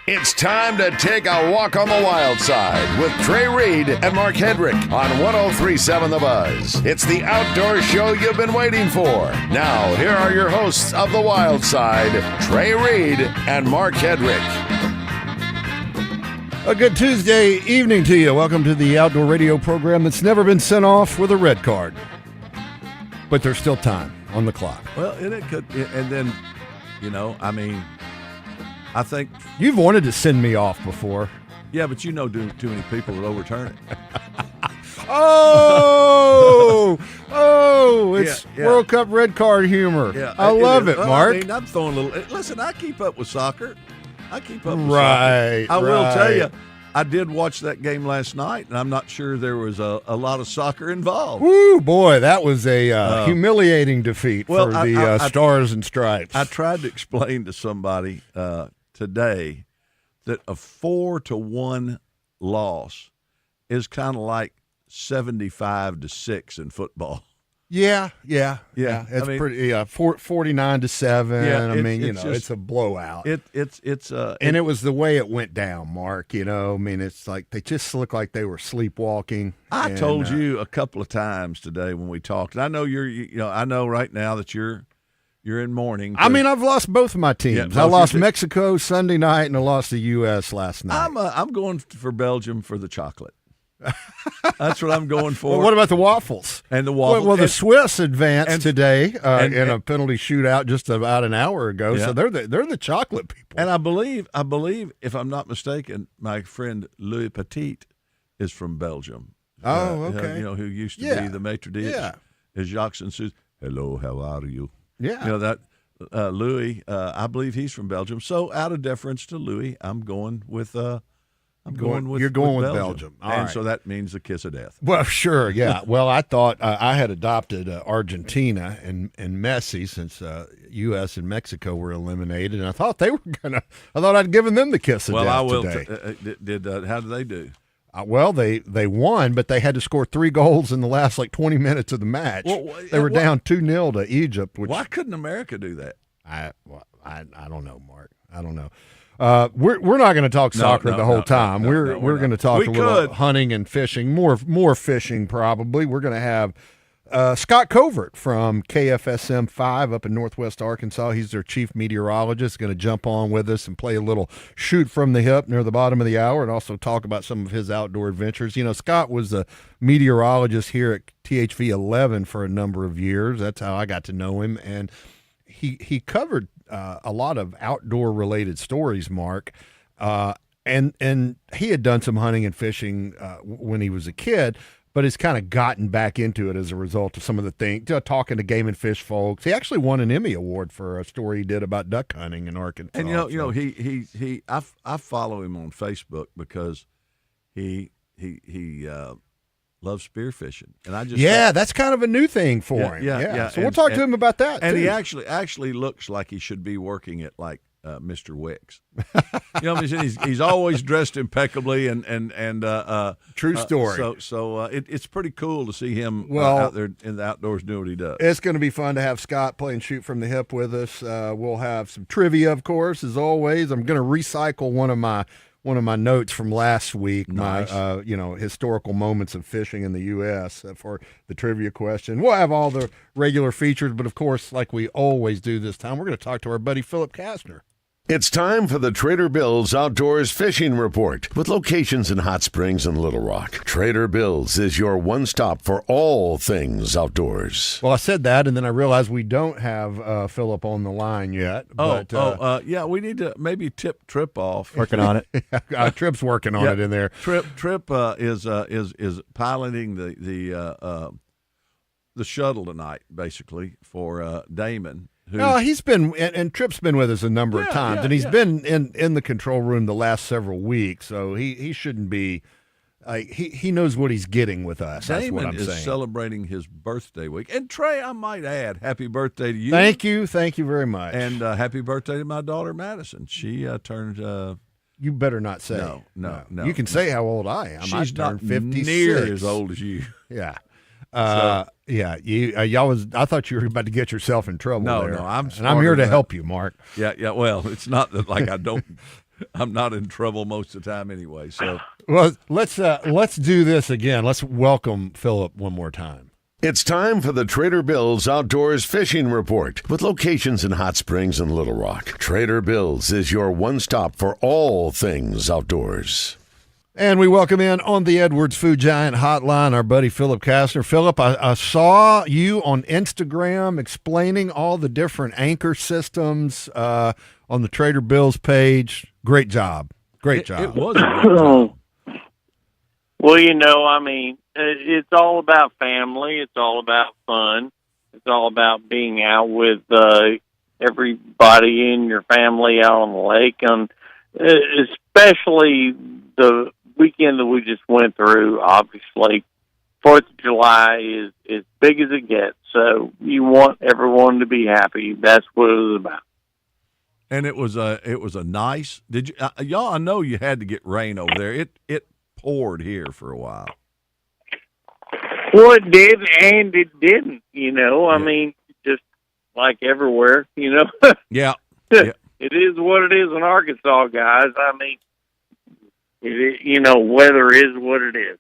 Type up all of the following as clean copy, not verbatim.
It's time to take a walk on the wild side with Trey Reid and Mark Hedrick on 103.7 The Buzz. It's the outdoor show you've been waiting for. Now, here are your hosts of the wild side, Trey Reid and Mark Hedrick. A good Tuesday evening to you. Welcome to the outdoor radio program that's never been sent off with a red card. But there's still time on the clock. Well, and it could, and then, I think you've wanted to send me off before. Yeah, but too many people would overturn it. It's World Cup red card humor. Yeah, I love it, Mark. I'm throwing a little. Listen, I keep up with soccer. Soccer. I will tell you, I did watch that game last night, and I'm not sure there was a lot of soccer involved. Woo, boy, that was a humiliating defeat for the Stars and Stripes. I tried to explain to somebody today that a 4-1 loss is kind of like 75-6 in football. Yeah. It's pretty. 49-7. It's a blowout. And it was the way it went down, Mark. It's like they just look like they were sleepwalking. I told you a couple of times today when we talked, and I know I know right now that you're in mourning. I've lost both of my teams. I lost Mexico Sunday night, and I lost the U.S. last night. I'm going for Belgium for the chocolate. That's what I'm going for. Well, what about the waffles? And the waffles. Well, the Swiss advanced today in a penalty shootout just about an hour ago. Yeah. So they're the chocolate people. And I believe, if I'm not mistaken, my friend Louis Petit is from Belgium. Oh, okay. Who used to be the maitre d'. Yeah. Is Jacques Sensu. Hello, how are you? Yeah. That Louis, I believe he's from Belgium. So out of deference to Louis, I'm going with You're going with Belgium. All right. So that means the kiss of death. Well, sure, yeah. Well, I thought I had adopted Argentina and Messi since U.S. and Mexico were eliminated, and I thought I'd given them the kiss of death I will. Today. How did they do? Well, they won, but they had to score 3 goals in the last 20 minutes of the match. They were down 2-0 to Egypt. Why couldn't America do that? I don't know, Mark. I don't know. We're not going to talk soccer the whole time. We're going to talk a little hunting and fishing, more fishing probably. We're going to have Scott Covert from KFSM 5 up in Northwest Arkansas. He's their chief meteorologist, going to jump on with us and play a little shoot from the hip near the bottom of the hour and also talk about some of his outdoor adventures. Scott was a meteorologist here at THV 11 for a number of years. That's how I got to know him, and he covered a lot of outdoor-related stories, Mark, and he had done some hunting and fishing when he was a kid, but has kind of gotten back into it as a result of some of the things, talking to game and fish folks. He actually won an Emmy Award for a story he did about duck hunting in Arkansas. And I follow him on Facebook because he loves spearfishing, and that's kind of a new thing for him. Yeah. So we'll talk to him about that. And too. he actually looks like he should be working at Mr. Wicks. He's always dressed impeccably and true story. It's pretty cool to see him out there in the outdoors doing what he does. It's going to be fun to have Scott play and shoot from the hip with us. We'll have some trivia, of course, as always. I'm going to recycle one of my notes from last week, nice. My historical moments of fishing in the U.S. For the trivia question. We'll have all the regular features, but of course, like we always do this time, we're going to talk to our buddy Philip Kastner. It's time for the Trader Bill's Outdoors Fishing Report. With locations in Hot Springs and Little Rock, Trader Bill's is your one-stop for all things outdoors. Well, I said that, and then I realized we don't have Philip on the line yet. We need to maybe tip Trip off. Working on it. Trip's working on it in there. Trip is piloting the shuttle tonight, basically, for Damon. He's been and Tripp's been with us a number of times, and he's been in the control room the last several weeks, so he shouldn't be. He knows what he's getting with us. Damon that's what I'm saying. Is celebrating his birthday week, and Trey, I might add, happy birthday to you. Thank you very much, and happy birthday to my daughter Madison. She turned. You better not say. No. You can say how old I am. She's not 56. Near as old as you. Yeah. I thought you were about to get yourself in trouble. No, there. I'm here to help you, Mark. Yeah. Well, it's not that I don't I'm not in trouble most of the time anyway. So, well, let's do this again. Let's welcome Philip one more time. It's time for the Trader Bill's Outdoors Fishing Report with locations in Hot Springs and Little Rock. Trader Bill's is your one stop for all things outdoors. And we welcome in on the Edwards Food Giant hotline our buddy Philip Kastner. Philip, I saw you on Instagram explaining all the different anchor systems on the Trader Bill's page. Great job. Great job. It was a great job. Well, it's all about family. It's all about fun. It's all about being out with everybody in your family out on the lake. Especially the weekend that we just went through, obviously, 4th of July is as big as it gets. So you want everyone to be happy. That's what it was about. And it was a nice. Did you y'all? I know you had to get rain over there. It poured here for a while. Well, it did and it didn't. Just like everywhere. Yeah. It is what it is in Arkansas, guys. Weather is what it is.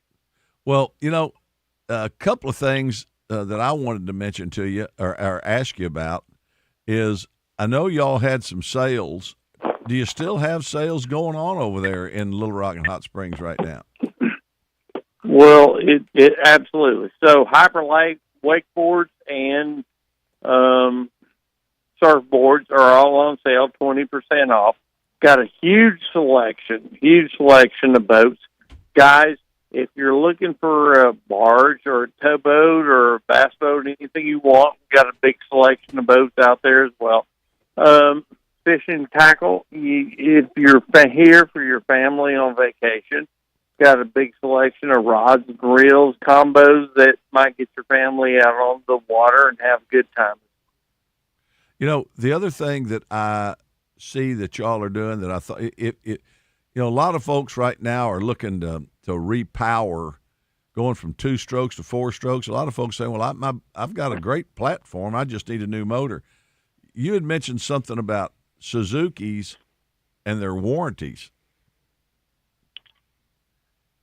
Well, a couple of things that I wanted to mention to you or ask you about is I know y'all had some sales. Do you still have sales going on over there in Little Rock and Hot Springs right now? Well, it absolutely. So Hyperlake, wakeboards, and surfboards are all on sale, 20% off. Got a huge selection of boats. Guys, if you're looking for a barge or a towboat or a bass boat, anything you want, got a big selection of boats out there as well. Fishing tackle, if you're here for your family on vacation, got a big selection of rods and reels, combos that might get your family out on the water and have a good time. The other thing that I see that y'all are doing that I thought a lot of folks right now are looking to repower, going from 2 strokes to 4 strokes. A lot of folks say, well, I've got a great platform. I just need a new motor. You had mentioned something about Suzuki's and their warranties.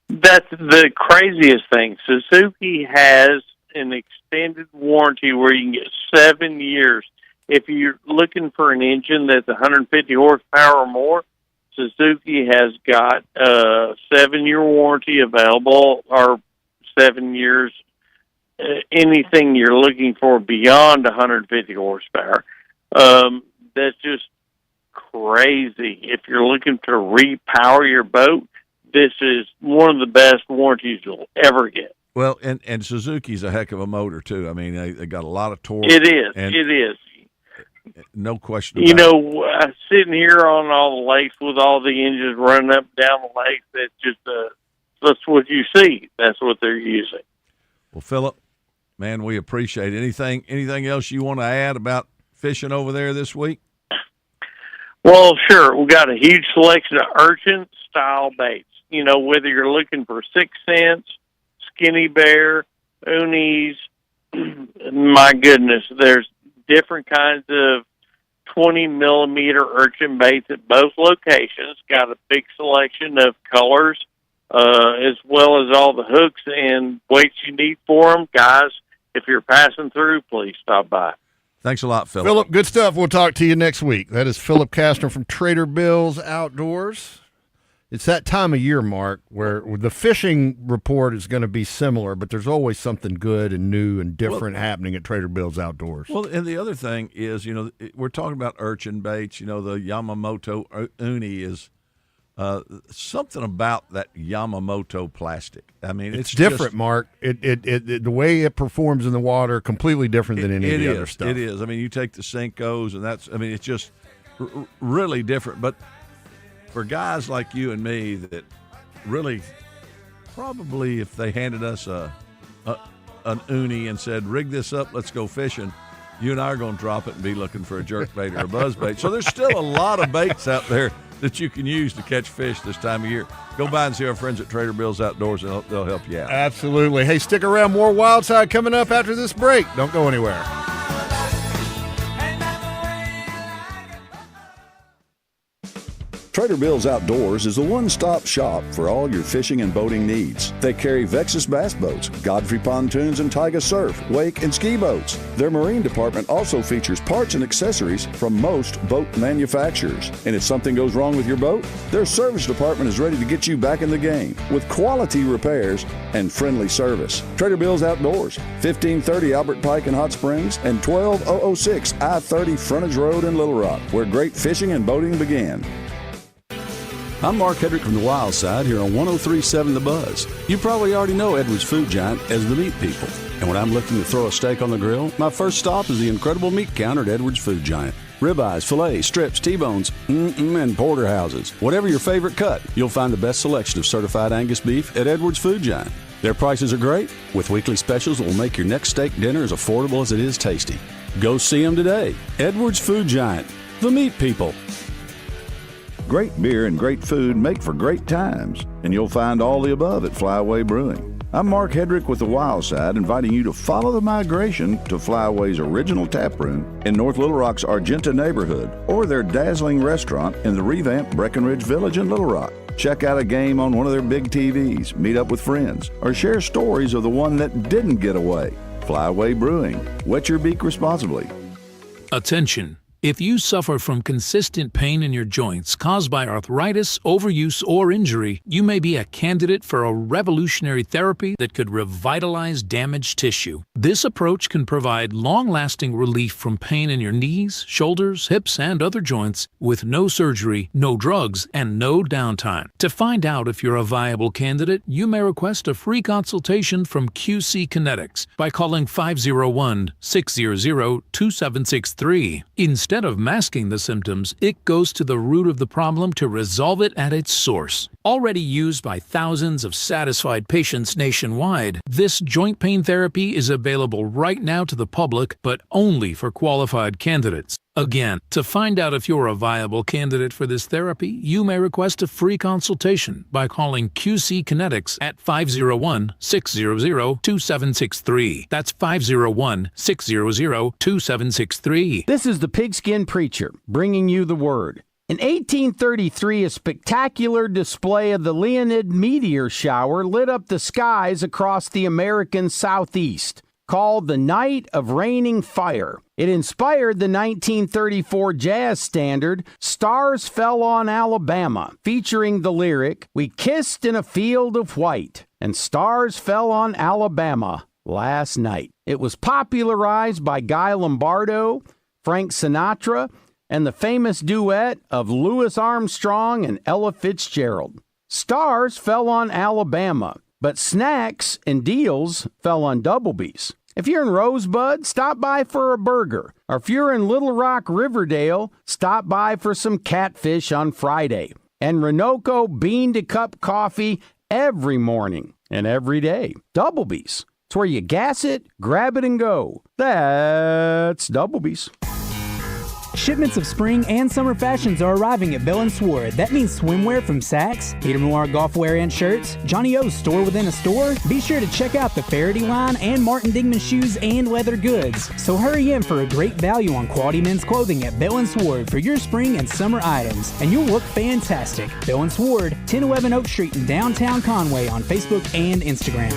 That's the craziest thing. Suzuki has an extended warranty where you can get 7 years. If you're looking for an engine that's 150 horsepower or more, Suzuki has got a 7-year warranty available, or 7 years, anything you're looking for beyond 150 horsepower. That's just crazy. If you're looking to repower your boat, this is one of the best warranties you'll ever get. Well, and Suzuki's a heck of a motor, too. I mean, they got a lot of torque. It is. No question about it. Sitting here on all the lakes with all the engines running up and down the lakes, it's just that's what you see. That's what they're using. Well, Philip, man, we appreciate it. Anything else you want to add about fishing over there this week? Well, sure. We got a huge selection of urchin-style baits. Whether you're looking for 6 cents, skinny bear, unis, my goodness, there's different kinds of 20-millimeter urchin baits at both locations. Got a big selection of colors, as well as all the hooks and weights you need for them. Guys, if you're passing through, please stop by. Thanks a lot, Philip. Philip, good stuff. We'll talk to you next week. That is Philip Kastner from Trader Bill's Outdoors. It's that time of year, Mark, where the fishing report is going to be similar, but there's always something good and new and different happening at Trader Bill's Outdoors. Well, and the other thing is, we're talking about urchin baits. The Yamamoto uni is something about that Yamamoto plastic. I mean, it's different, just, Mark. It the way it performs in the water, completely different than any of the other stuff. It is. I mean, you take the Senkos, and it's just really different. But for guys like you and me that really probably if they handed us an uni and said, rig this up, let's go fishing, you and I are going to drop it and be looking for a jerkbait or a buzzbait. So there's still a lot of baits out there that you can use to catch fish this time of year. Go by and see our friends at Trader Bill's Outdoors, and they'll help you out. Absolutely. Hey, stick around. More Wild Side coming up after this break. Don't go anywhere. Trader Bill's Outdoors is the one-stop shop for all your fishing and boating needs. They carry Vexus bass boats, Godfrey pontoons, and Taiga surf, wake, and ski boats. Their marine department also features parts and accessories from most boat manufacturers. And if something goes wrong with your boat, their service department is ready to get you back in the game with quality repairs and friendly service. Trader Bill's Outdoors, 1530 Albert Pike in Hot Springs and 12006 I-30 Frontage Road in Little Rock, where great fishing and boating began. I'm Mark Hedrick from the Wild Side here on 103.7 The Buzz. You probably already know Edwards Food Giant as the meat people. And when I'm looking to throw a steak on the grill, my first stop is the incredible meat counter at Edwards Food Giant. Ribeyes, fillets, strips, T-bones, and porterhouses. Whatever your favorite cut, you'll find the best selection of certified Angus beef at Edwards Food Giant. Their prices are great, with weekly specials that will make your next steak dinner as affordable as it is tasty. Go see them today. Edwards Food Giant, the meat people. Great beer and great food make for great times, and you'll find all the above at Flyaway Brewing. I'm Mark Hedrick with the Wild Side, inviting you to follow the migration to Flyaway's original tap room in North Little Rock's Argenta neighborhood, or their dazzling restaurant in the revamped Breckenridge Village in Little Rock. Check out a game on one of their big TVs, meet up with friends, or share stories of the one that didn't get away. Flyaway Brewing. Wet your beak responsibly. Attention! If you suffer from consistent pain in your joints caused by arthritis, overuse, or injury, you may be a candidate for a revolutionary therapy that could revitalize damaged tissue. This approach can provide long-lasting relief from pain in your knees, shoulders, hips, and other joints with no surgery, no drugs, and no downtime. To find out if you're a viable candidate, you may request a free consultation from QC Kinetics by calling 501-600-2763. Instead of masking the symptoms, it goes to the root of the problem to resolve it at its source. Already used by thousands of satisfied patients nationwide, this joint pain therapy is available right now to the public, but only for qualified candidates. Again, to find out if you're a viable candidate for this therapy, you may request a free consultation by calling QC Kinetics at 501-600-2763. That's 501-600-2763. This is the Pigskin Preacher, bringing you the word. In 1833, a spectacular display of the Leonid meteor shower lit up the skies across the American Southeast, called the Night of Raining Fire. It inspired the 1934 jazz standard, Stars Fell on Alabama, featuring the lyric, "We kissed in a field of white, and stars fell on Alabama last night." It was popularized by Guy Lombardo, Frank Sinatra, and the famous duet of Louis Armstrong and Ella Fitzgerald. Stars fell on Alabama, but snacks and deals fell on Doublebees. If you're in Rosebud, stop by for a burger. Or if you're in Little Rock, Riverdale, stop by for some catfish on Friday. And Renoco bean-to-cup coffee every morning and every day. Doublebees. It's where you gas it, grab it, and go. That's Doublebees. Shipments of spring and summer fashions are arriving at Bell & Sword. That means swimwear from Saks, Peter Millar golf wear and shirts, Johnny O's store within a store. Be sure to check out the Faraday line and Martin Dingman shoes and leather goods. So hurry in for a great value on quality men's clothing at Bell & Sword for your spring and summer items, and you'll look fantastic. Bell & Sword, 1011 Oak Street in downtown Conway on Facebook and Instagram.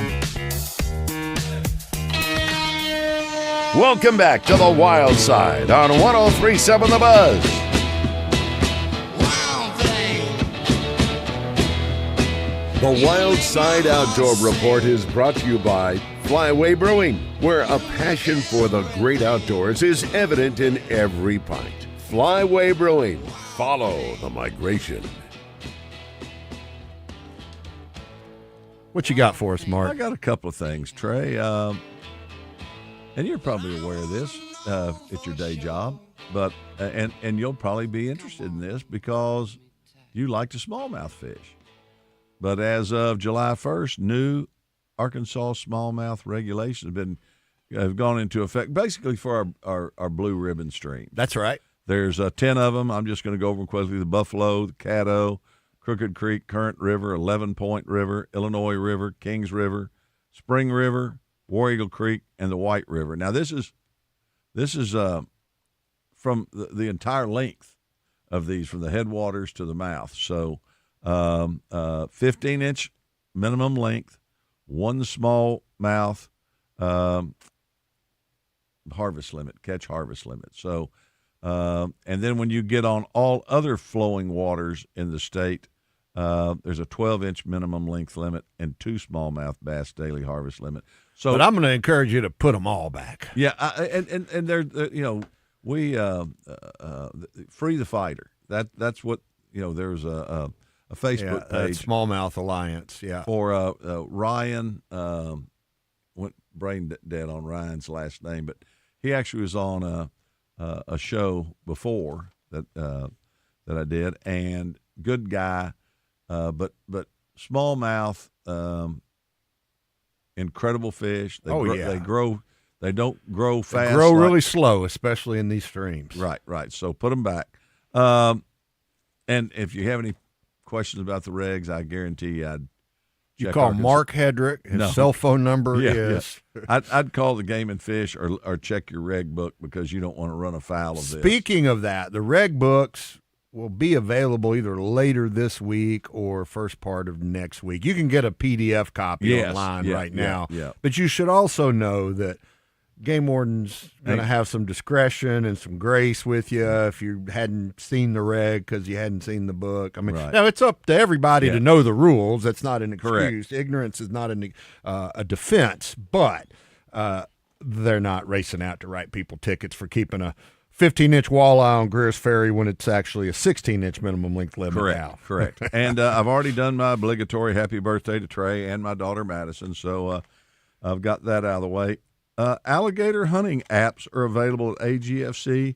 Welcome back to the Wild Side on 103.7 The Buzz. The Wild Side Outdoor Report is brought to you by Flyaway Brewing, where a passion for the great outdoors is evident in every pint. Flyaway Brewing. Follow the migration. What you got for us, Mark? I got a couple of things, Trey. And you're probably aware of this at your day job, but and you'll probably be interested in this because you like to smallmouth fish. But as of July 1st, new Arkansas smallmouth regulations have gone into effect, basically for our blue ribbon streams. That's right. There's 10 of them. I'm just going to go over them quickly: the Buffalo, the Caddo, Crooked Creek, Current River, 11 Point River, Illinois River, Kings River, Spring River, War Eagle Creek, and the White River. Now, this is from the entire length of these from the headwaters to the mouth. So 15-inch minimum length, one small mouth harvest limit, catch harvest limit. So, and then when you get on all other flowing waters in the state, there's a 12-inch minimum length limit and 2 smallmouth bass daily harvest limit. So, but I'm going to encourage you to put them all back. Yeah, and they're we Free the Fighter. That's what There's a Facebook page, Smallmouth Alliance. Yeah, for Ryan. Went brain dead on Ryan's last name, but he actually was on a show before that I did, and good guy, but smallmouth, incredible fish. They grow. They don't grow fast. They grow really slow, especially in these streams. Right. So put them back. And if you have any questions about the regs, I guarantee you call Mark Hedrick. His cell phone number is. Yeah. I'd call the Game and Fish or check your reg book, because you don't want to run afoul of this. Speaking of that, the reg books will be available either later this week or first part of next week. You can get a PDF copy online right now. Yeah. But you should also know that game warden's going to have some discretion and some grace with you if you hadn't seen the reg because you hadn't seen the book. I mean, now it's up to everybody to know the rules. That's not an excuse. Correct. Ignorance is not a defense, but they're not racing out to write people tickets for keeping a 15-inch walleye on Greer's Ferry when it's actually a 16-inch minimum length limit now. Correct. And I've already done my obligatory happy birthday to Trey and my daughter Madison, so I've got that out of the way. Alligator hunting apps are available at AGFC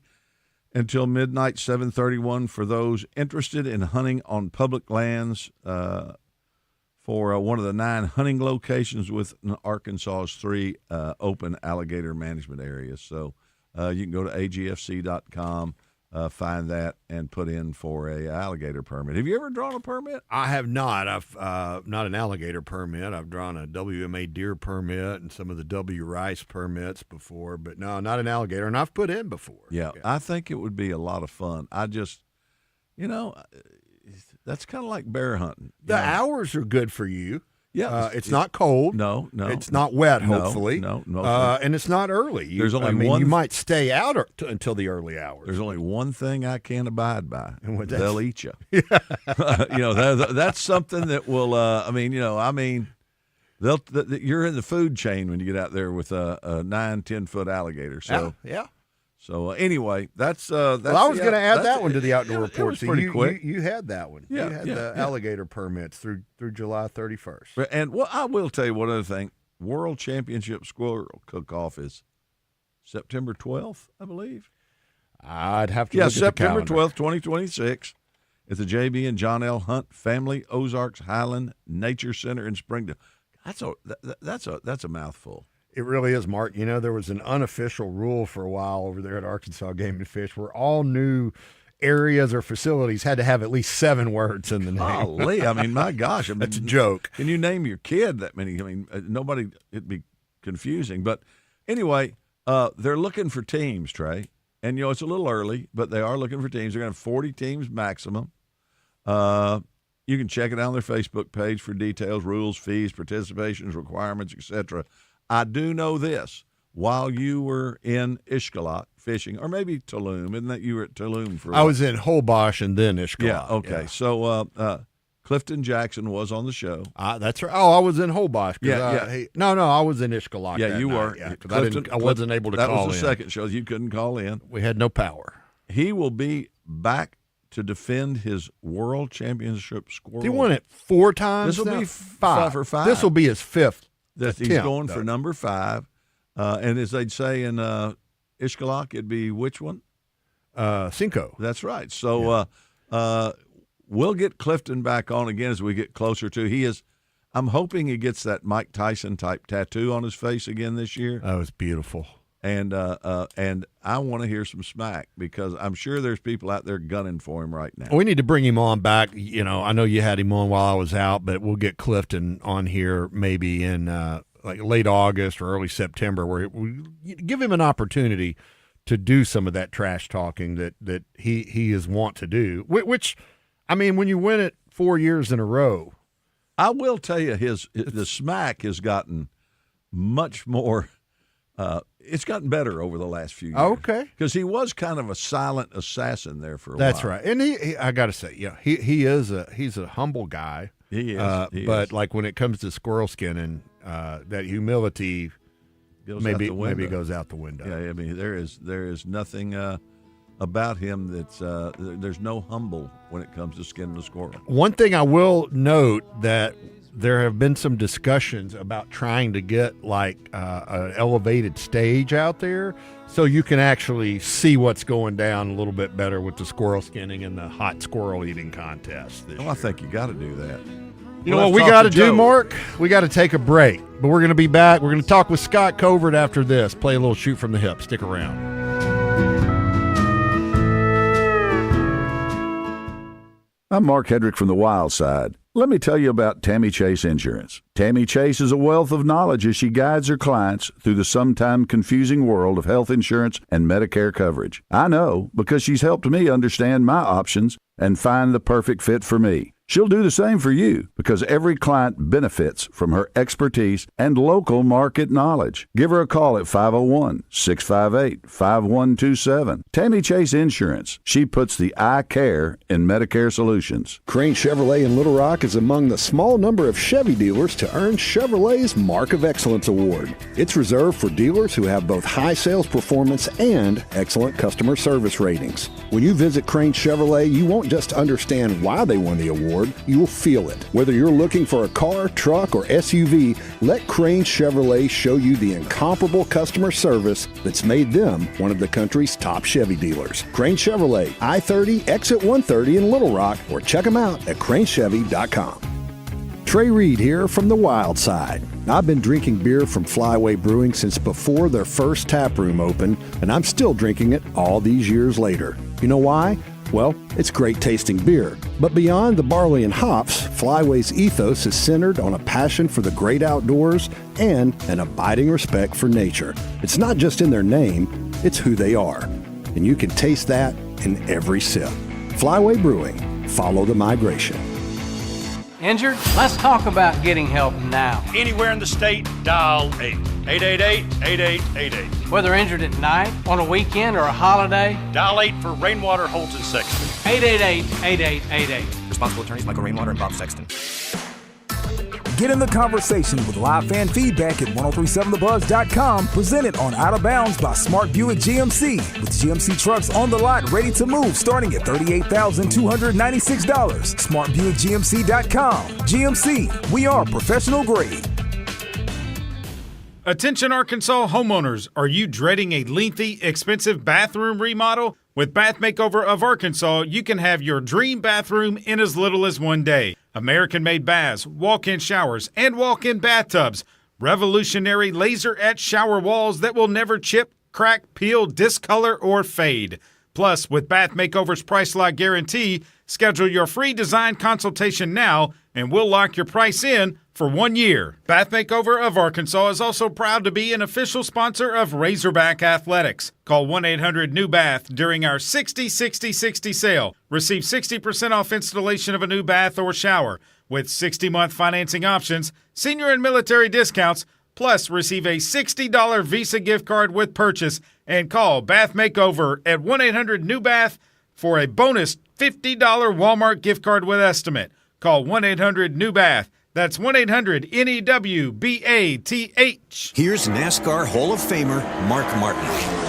until midnight, 7/31, for those interested in hunting on public lands for one of the 9 hunting locations within Arkansas's 3 open alligator management areas. So you can go to agfc.com, find that, and put in for a alligator permit. Have you ever drawn a permit? I have not. I've not an alligator permit. I've drawn a WMA deer permit and some of the W rice permits before, but no, not an alligator. And I've put in before. Yeah. I think it would be a lot of fun. I just, that's kind of like bear hunting. The hours are good for you. Yeah, it's not cold. No. It's not wet, hopefully. No. And it's not early. There's only one. You might stay out until the early hours. There's only one thing I can't abide by. And they'll eat you. That's something that will. You're in the food chain when you get out there with a 9-10 foot alligator. So yeah. So anyway, that's. Well, I was going to add that one to the outdoor report. It was pretty quick. You had that one. Yeah, you had the alligator permits through July 31st. And I will tell you one other thing. World Championship Squirrel Cook-Off is September 12th, I believe. I'd have to look at the September calendar. 12th, 2026, at the J.B. and John L. Hunt Family Ozarks Highland Nature Center in Springdale. That's a mouthful. It really is, Mark. There was an unofficial rule for a while over there at Arkansas Game and Fish where all new areas or facilities had to have at least 7 words in the name. Golly, my gosh. That's a joke. Can you name your kid that many? Nobody, it'd be confusing. But anyway, they're looking for teams, Trey. And, it's a little early, but they are looking for teams. They're going to have 40 teams maximum. You can check it out on their Facebook page for details, rules, fees, participations, requirements, etc. I do know this. While you were in Ishkalak fishing, or maybe Tulum, isn't that you were at Tulum for? I was in Holbox and then Ishkalak. Yeah, okay. Yeah. So Clifton Jackson was on the show. That's right. Oh, I was in Holbox. Yeah. No, I was in Ishkalak. Yeah, you were. Yeah, I wasn't able to call in. That was the second show. You couldn't call in. We had no power. He will be back to defend his world championship squirrel. He won it 4 times. This will be 5 for 5. This will be his 5th. He's going for number 5. And as they'd say in Ishkalak, it'd be which one? Cinco. That's right. So we'll get Clifton back on again as we get closer to. I'm hoping he gets that Mike Tyson type tattoo on his face again this year. That was beautiful. And I want to hear some smack because I'm sure there's people out there gunning for him right now. We need to bring him on back. I know you had him on while I was out, but we'll get Clifton on here maybe in like late August or early September, where we give him an opportunity to do some of that trash talking that he is wont to do. Which, I mean, when you win it 4 years in a row, I will tell you, the smack has gotten much more. It's gotten better over the last few years. Okay, because he was kind of a silent assassin there for a while. That's right, and he I got to say, he's a humble guy. He is, but like when it comes to squirrel skinning, that humility maybe goes out the window. Yeah, I mean there is nothing about him that's there's no humble when it comes to skinning a squirrel. One thing I will note that there have been some discussions about trying to get like an elevated stage out there so you can actually see what's going down a little bit better with the squirrel skinning and the hot squirrel eating contest this year. I think you got to do that. You know what we got to do, Mark? We got to take a break, but we're going to be back. We're going to talk with Scott Covert after this. Play a little shoot from the hip. Stick around. I'm Mark Hedrick from the Wild Side. Let me tell you about Tammy Chase Insurance. Tammy Chase is a wealth of knowledge as she guides her clients through the sometimes confusing world of health insurance and Medicare coverage. I know because she's helped me understand my options and find the perfect fit for me. She'll do the same for you because every client benefits from her expertise and local market knowledge. Give her a call at 501-658-5127. Tammy Chase Insurance. She puts the I care in Medicare solutions. Crane Chevrolet in Little Rock is among the small number of Chevy dealers to earn Chevrolet's Mark of Excellence Award. It's reserved for dealers who have both high sales performance and excellent customer service ratings. When you visit Crane Chevrolet, you won't just understand why they won the award, you will feel it. Whether you're looking for a car, truck, or SUV, let Crane Chevrolet show you the incomparable customer service that's made them one of the country's top Chevy dealers. Crane Chevrolet, I-30, exit 130 in Little Rock, or check them out at cranechevy.com. Trey Reid here from the Wild Side. I've been drinking beer from Flyway Brewing since before their first tap room opened, and I'm still drinking it all these years later. You know why? Well, it's great tasting beer. But beyond the barley and hops, Flyway's ethos is centered on a passion for the great outdoors and an abiding respect for nature. It's not just in their name, it's who they are. And you can taste that in every sip. Flyway Brewing. Follow the migration. Injured? Let's talk about getting help now. Anywhere in the state, dial 888-8888. Whether injured at night, on a weekend, or a holiday, dial 8 for Rainwater Holds and Sexton. 888-8888. Responsible attorneys Michael Rainwater and Bob Sexton. Get in the conversation with live fan feedback at 1037thebuzz.com. Presented on Out of Bounds by Smart Buick GMC. With GMC trucks on the lot ready to move starting at $38,296. SmartBuickGMC.com. GMC, we are professional grade. Attention Arkansas homeowners, are you dreading a lengthy, expensive bathroom remodel? With Bath Makeover of Arkansas, you can have your dream bathroom in as little as 1 day. American-made baths, walk-in showers, and walk-in bathtubs. Revolutionary laser-etched shower walls that will never chip, crack, peel, discolor, or fade. Plus, with Bath Makeover's Price Lock Guarantee, schedule your free design consultation now, and we'll lock your price in for 1 year. Bath Makeover of Arkansas is also proud to be an official sponsor of Razorback Athletics. Call 1-800-NEW-BATH during our 60-60-60 sale. Receive 60% off installation of a new bath or shower. With 60-month financing options, senior and military discounts, plus receive a $60 Visa gift card with purchase, and call Bath Makeover at 1-800-NEW-BATH for a bonus $50 Walmart gift card with estimate. Call 1-800-NEW-BATH. That's 1-800-NEWBATH. Here's NASCAR Hall of Famer Mark Martin.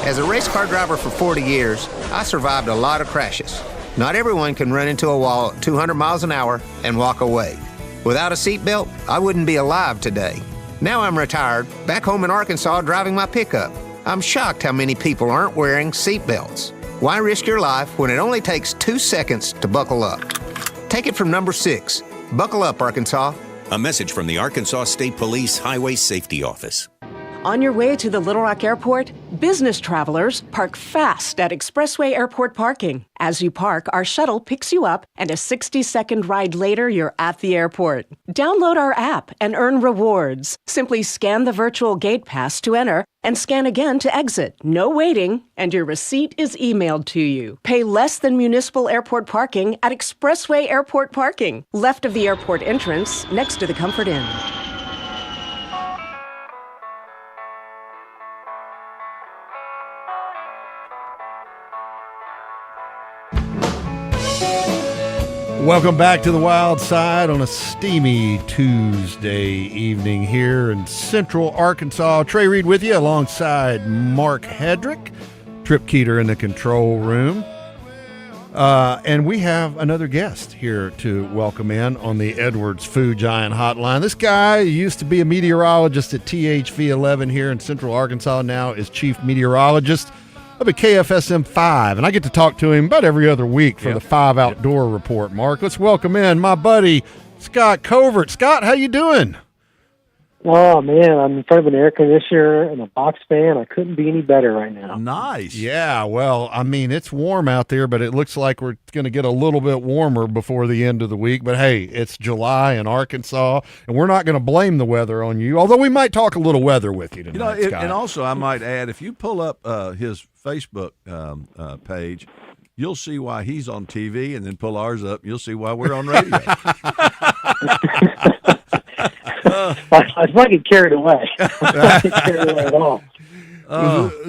As a race car driver for 40 years, I survived a lot of crashes. Not everyone can run into a wall at 200 miles an hour and walk away. Without a seatbelt, I wouldn't be alive today. Now I'm retired, back home in Arkansas driving my pickup. I'm shocked how many people aren't wearing seatbelts. Why risk your life when it only takes 2 seconds to buckle up? Take it from number 6. Buckle up, Arkansas. A message from the Arkansas State Police Highway Safety Office. On your way to the Little Rock Airport, business travelers park fast at Expressway Airport parking. As you park, our shuttle picks you up, and a 60-second ride later, you're at the airport. Download our app and earn rewards. Simply scan the virtual gate pass to enter and scan again to exit. No waiting, and your receipt is emailed to you. Pay less than municipal airport parking at Expressway Airport parking, left of the airport entrance, next to the Comfort Inn. Welcome back to the Wild Side on a steamy Tuesday evening here in Central Arkansas. Trey Reid with you alongside Mark Hedrick, Trip Keeter in the control room. And we have another guest here to welcome in on the Edwards Food Giant Hotline. This guy used to be a meteorologist at THV 11 here in Central Arkansas, now is chief meteorologist of a KFSM 5, and I get to talk to him about every other week for the 5 Outdoor Report. Mark, let's welcome in my buddy Scott Covert. Scott, how you doing? Oh, man, I'm in front of an air conditioner and a box fan. I couldn't be any better right now. Nice. Yeah, well, I mean, it's warm out there, but it looks like we're going to get a little bit warmer before the end of the week. But, hey, it's July in Arkansas, and we're not going to blame the weather on you, although we might talk a little weather with you tonight, Scott. And also I might add, if you pull up his Facebook page, you'll see why he's on TV, and then pull ours up, and you'll see why we're on radio. I might get carried away. I don't get carried away at all.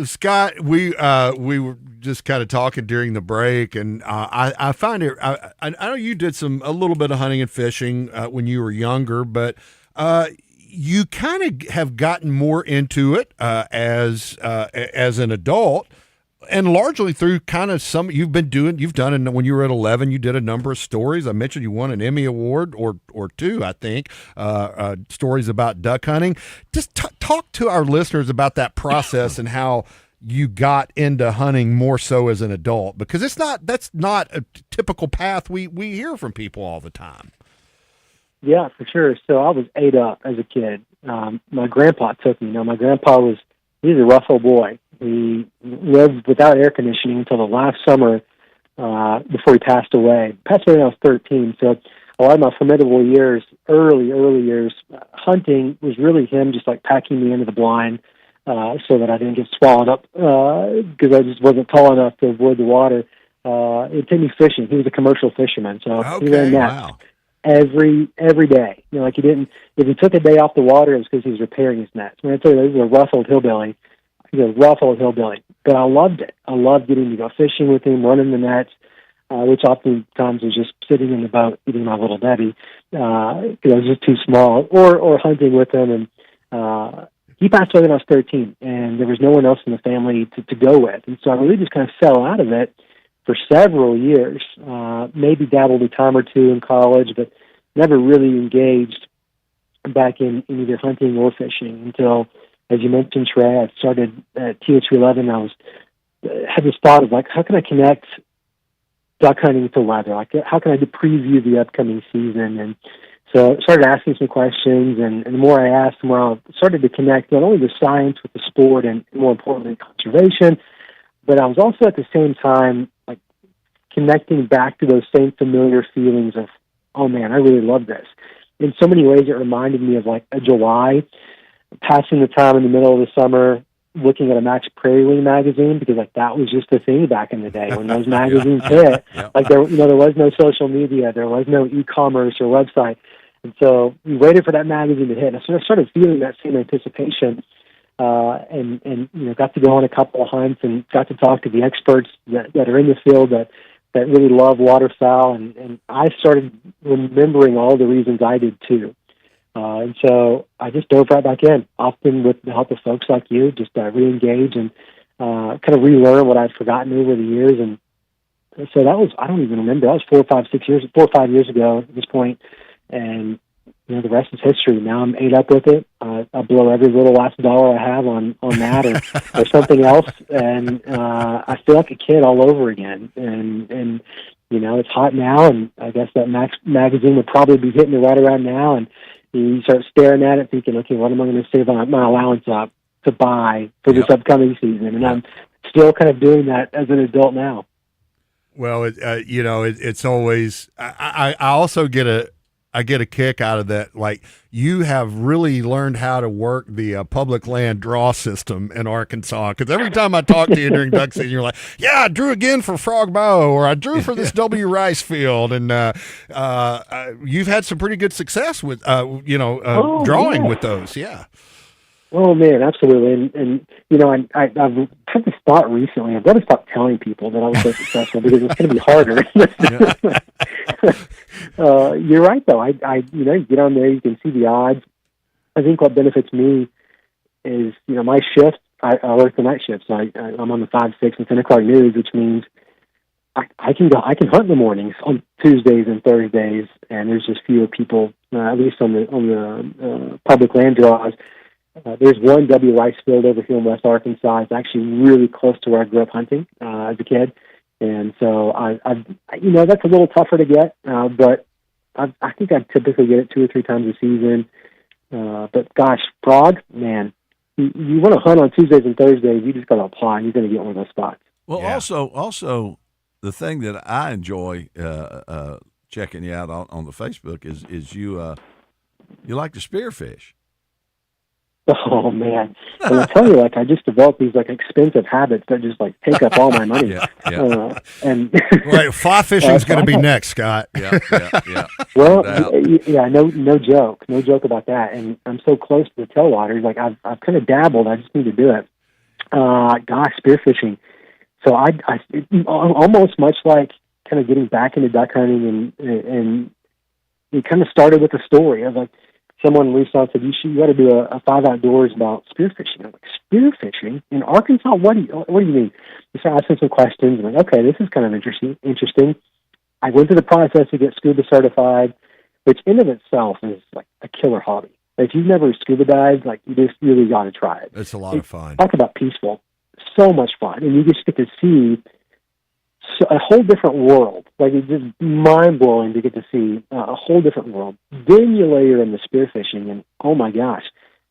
Scott, we were just kind of talking during the break, and I find it. I know you did a little bit of hunting and fishing when you were younger, but you kind of have gotten more into it as an adult. And largely through kind of you've done it when you were at 11, you did a number of stories. I mentioned you won an Emmy Award or two, I think, stories about duck hunting. Just talk to our listeners about that process and how you got into hunting more so as an adult, because that's not a typical path we hear from people all the time. Yeah, for sure. So I was ate up as a kid. My grandpa took me. Now, my grandpa he's a rough old boy. He lived without air conditioning until the last summer before he passed away. Passed away when I was 13, so a lot of my formidable years, early years, hunting was really him just like packing me into the blind so that I didn't get swallowed up because I just wasn't tall enough to avoid the water. It took me fishing. He was a commercial fisherman, so he ran nets every day. You know, like if he took a day off the water, it was because he was repairing his nets. I mean, I tell you, he was a rough old hillbilly. But I loved it. I loved getting to go fishing with him, running the nets, which oftentimes was just sitting in the boat eating my little Debbie because I was just too small, or hunting with him. And he passed away when I was 13, and there was no one else in the family to go with. And so I really just kind of fell out of it for several years, maybe dabbled a time or two in college, but never really engaged back in either hunting or fishing until, as you mentioned, Trey, I started at TH11. Had this thought of like, how can I connect duck hunting to weather? Like, how can I preview the upcoming season? And so I started asking some questions, and the more I asked, the more I started to connect not only the science with the sport and, more importantly, conservation, but I was also at the same time like connecting back to those same familiar feelings of, oh man, I really love this. In so many ways, it reminded me of like a July, passing the time in the middle of the summer, looking at a Max Prairie Wing magazine, because like that was just the thing back in the day when those magazines hit. Like there was no social media, there was no e-commerce or website, and so we waited for that magazine to hit. And so I started feeling that same anticipation, and got to go on a couple of hunts and got to talk to the experts that are in the field that really love waterfowl, and I started remembering all the reasons I did too. And so I just dove right back in, often with the help of folks like you, just re-engage and kind of relearn what I'd forgotten over the years. And so that was, I don't even remember, that was 4 or 5 years ago at this point. And, the rest is history. Now I'm ate up with it. I blow every little last dollar I have on that or something else. And I feel like a kid all over again. And it's hot now, and I guess that Max magazine would probably be hitting it right around now. And you start staring at it thinking, okay, what am I going to save my allowance up to buy for this upcoming season, and I'm still kind of doing that as an adult now. Well, it's always. I also get a kick out of that. Like, you have really learned how to work the public land draw system in Arkansas. Because every time I talk to you during duck season, you're like, "Yeah, I drew again for Frog Bow, or I drew for this W Rice field," and you've had some pretty good success with drawing with those. Yeah. Oh man, absolutely, and I've had this thought recently. I've got to stop telling people that I was so successful because it's going to be harder. You're right, though. You get on there, you can see the odds. I think what benefits me is my shift. I work the night shift, so I'm on the 5, 6, and 10 o'clock news, which means I can hunt in the mornings on Tuesdays and Thursdays, and there's just fewer people, at least on the public land draws. There's one W. Rice field over here in West Arkansas. It's actually really close to where I grew up hunting as a kid, and so that's a little tougher to get, but I think I typically get it 2 or 3 times a season. But gosh, frog, man, you want to hunt on Tuesdays and Thursdays, you just got to apply, and you're going to get one of those spots. Well, also the thing that I enjoy checking you out on the Facebook is you like to spearfish. Oh man! And I tell you, I just developed these expensive habits that just take up all my money. And right, fly fishing's going to be next, Scott. Yeah. Well, no joke about that. And I'm so close to the tailwaters. I've kind of dabbled. I just need to do it. Gosh, spearfishing. So I almost much like kind of getting back into duck hunting, and it kind of started with a story. I was like, someone reached out and said, you got to do a 5 outdoors about spearfishing. I'm like, spearfishing in Arkansas? What do you mean? So I asked him some questions. I'm like, okay, this is kind of interesting. I went through the process to get scuba certified, which in of itself is a killer hobby. If you've never scuba dived, you just really got to try it. It's a lot of fun. Talk about peaceful. So much fun. And you just get to see a whole different world. It's just mind-blowing to get to see a whole different world. Then you layer in the spearfishing, and oh my gosh,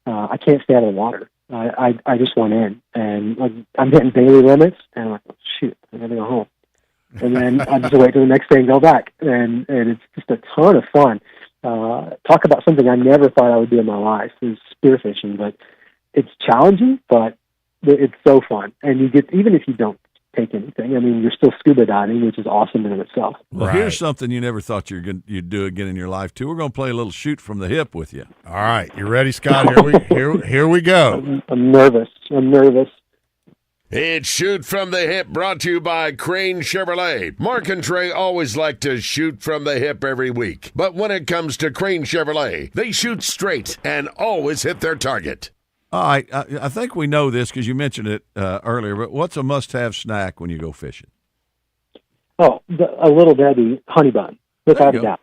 I can't stay out of the water. I just went in, and I'm hitting daily limits, and I'm like, oh, shoot, I gotta go home. And then I just wait till the next day and go back, and it's just a ton of fun. Talk about something I never thought I would do in my life is spearfishing, but it's challenging, but it's so fun. And you get, even if you don't take anything, I mean, you're still scuba diving, which is awesome in and of itself. Well, here's something you never thought you'd do again in your life too. We're going to play a little shoot from the hip with you. All right, you ready, Scott? Here we go. I'm nervous. It's Shoot from the Hip, brought to you by Crane Chevrolet. Mark and Trey always like to shoot from the hip every week. But when it comes to Crane Chevrolet, they shoot straight and always hit their target. All right, I think we know this because you mentioned it earlier, but what's a must-have snack when you go fishing? Oh, a Little Debbie honey bun, without a doubt.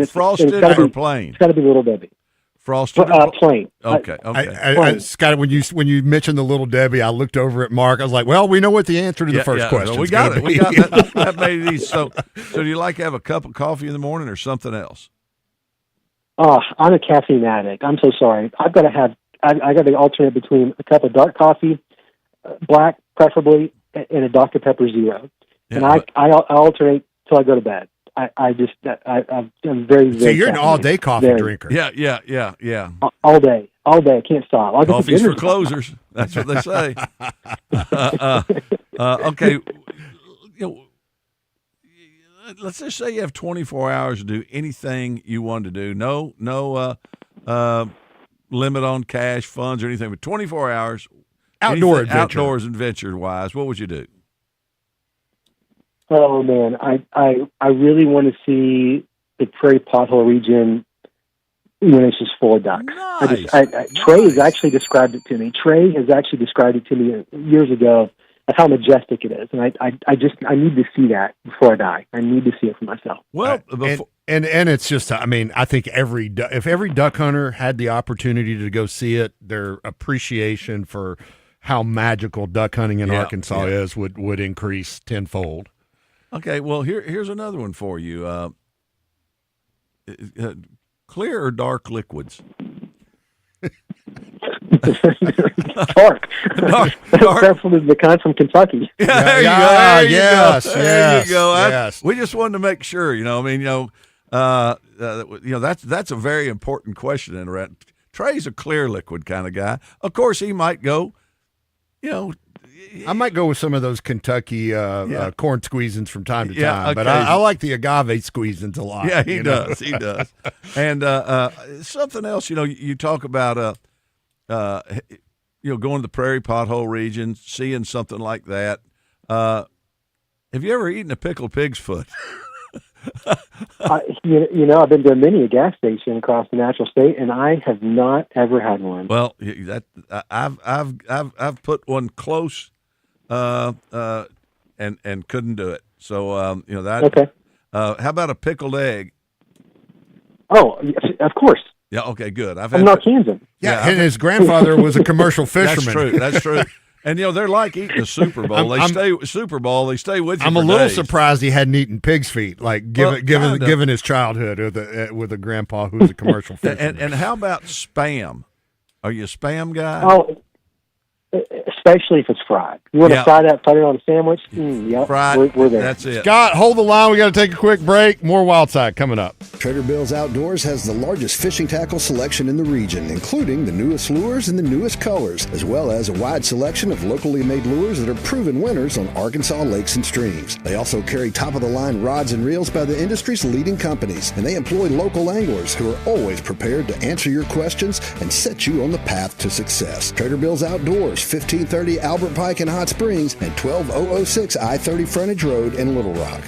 Frosted or plain? It's got to be Little Debbie. Frosted? Plain. Okay. Scott, when you mentioned the Little Debbie, I looked over at Mark. I was like, well, we know what the answer to the first question is. We got it. We got that made it easy. So do you like to have a cup of coffee in the morning or something else? Oh, I'm a caffeine addict. I'm so sorry. I got to alternate between a cup of dark coffee, black preferably, and a Dr. Pepper Zero. And I alternate till I go to bed. I'm very, very. So you're an all-day coffee drinker. Yeah. All day. I can't stop. Coffee's for closers. That's what they say. Okay. Let's just say you have 24 hours to do anything you want to do. No limit on cash, funds, or anything. But 24 hours, outdoors adventure-wise, what would you do? Oh man, I really want to see the Prairie Pothole region when it's just full of ducks. Nice. Trey has actually described it to me. Years ago of how majestic it is, and I need to see that before I die. I need to see it for myself. Well, and it's just, I mean, I think if every duck hunter had the opportunity to go see it, their appreciation for how magical duck hunting in Arkansas is would increase tenfold. Okay, well, here's another one for you. Clear or dark liquids? Dark. Preferably the kind from Kentucky. There you go. We just wanted to make sure, that's a very important question in around. Trey's a clear liquid kind of guy. Of course, he might go, I might go with some of those Kentucky corn squeezins from time to time, but I like the agave squeezins a lot. Yeah, he does. He does. And something else, you talk about, going to the prairie pothole region, seeing something like that. Have you ever eaten a pickled pig's foot? I've been to many a gas station across the natural state, and I have not ever had one. Well, I've put one close, and couldn't do it. So that. Okay. How about a pickled egg? Oh, of course. Yeah. Okay. Good. I'm Arkansan. Yeah, and his grandfather was a commercial fisherman. That's true. And they're like eating a Super Bowl. They stay with you. I'm a little surprised he hadn't eaten pig's feet, given his childhood with a grandpa who's a commercial fisherman. And how about Spam? Are you a Spam guy? Oh, especially if it's fried. You want to fry that, put it on a sandwich? Yep, fried. We're there. That's it. Scott, hold the line. We got to take a quick break. More Wild Side coming up. Trader Bill's Outdoors has the largest fishing tackle selection in the region, including the newest lures and the newest colors, as well as a wide selection of locally made lures that are proven winners on Arkansas lakes and streams. They also carry top-of-the-line rods and reels by the industry's leading companies, and they employ local anglers who are always prepared to answer your questions and set you on the path to success. Trader Bill's Outdoors, 1530 Albert Pike in Hot Springs and 12006 I-30 Frontage Road in Little Rock.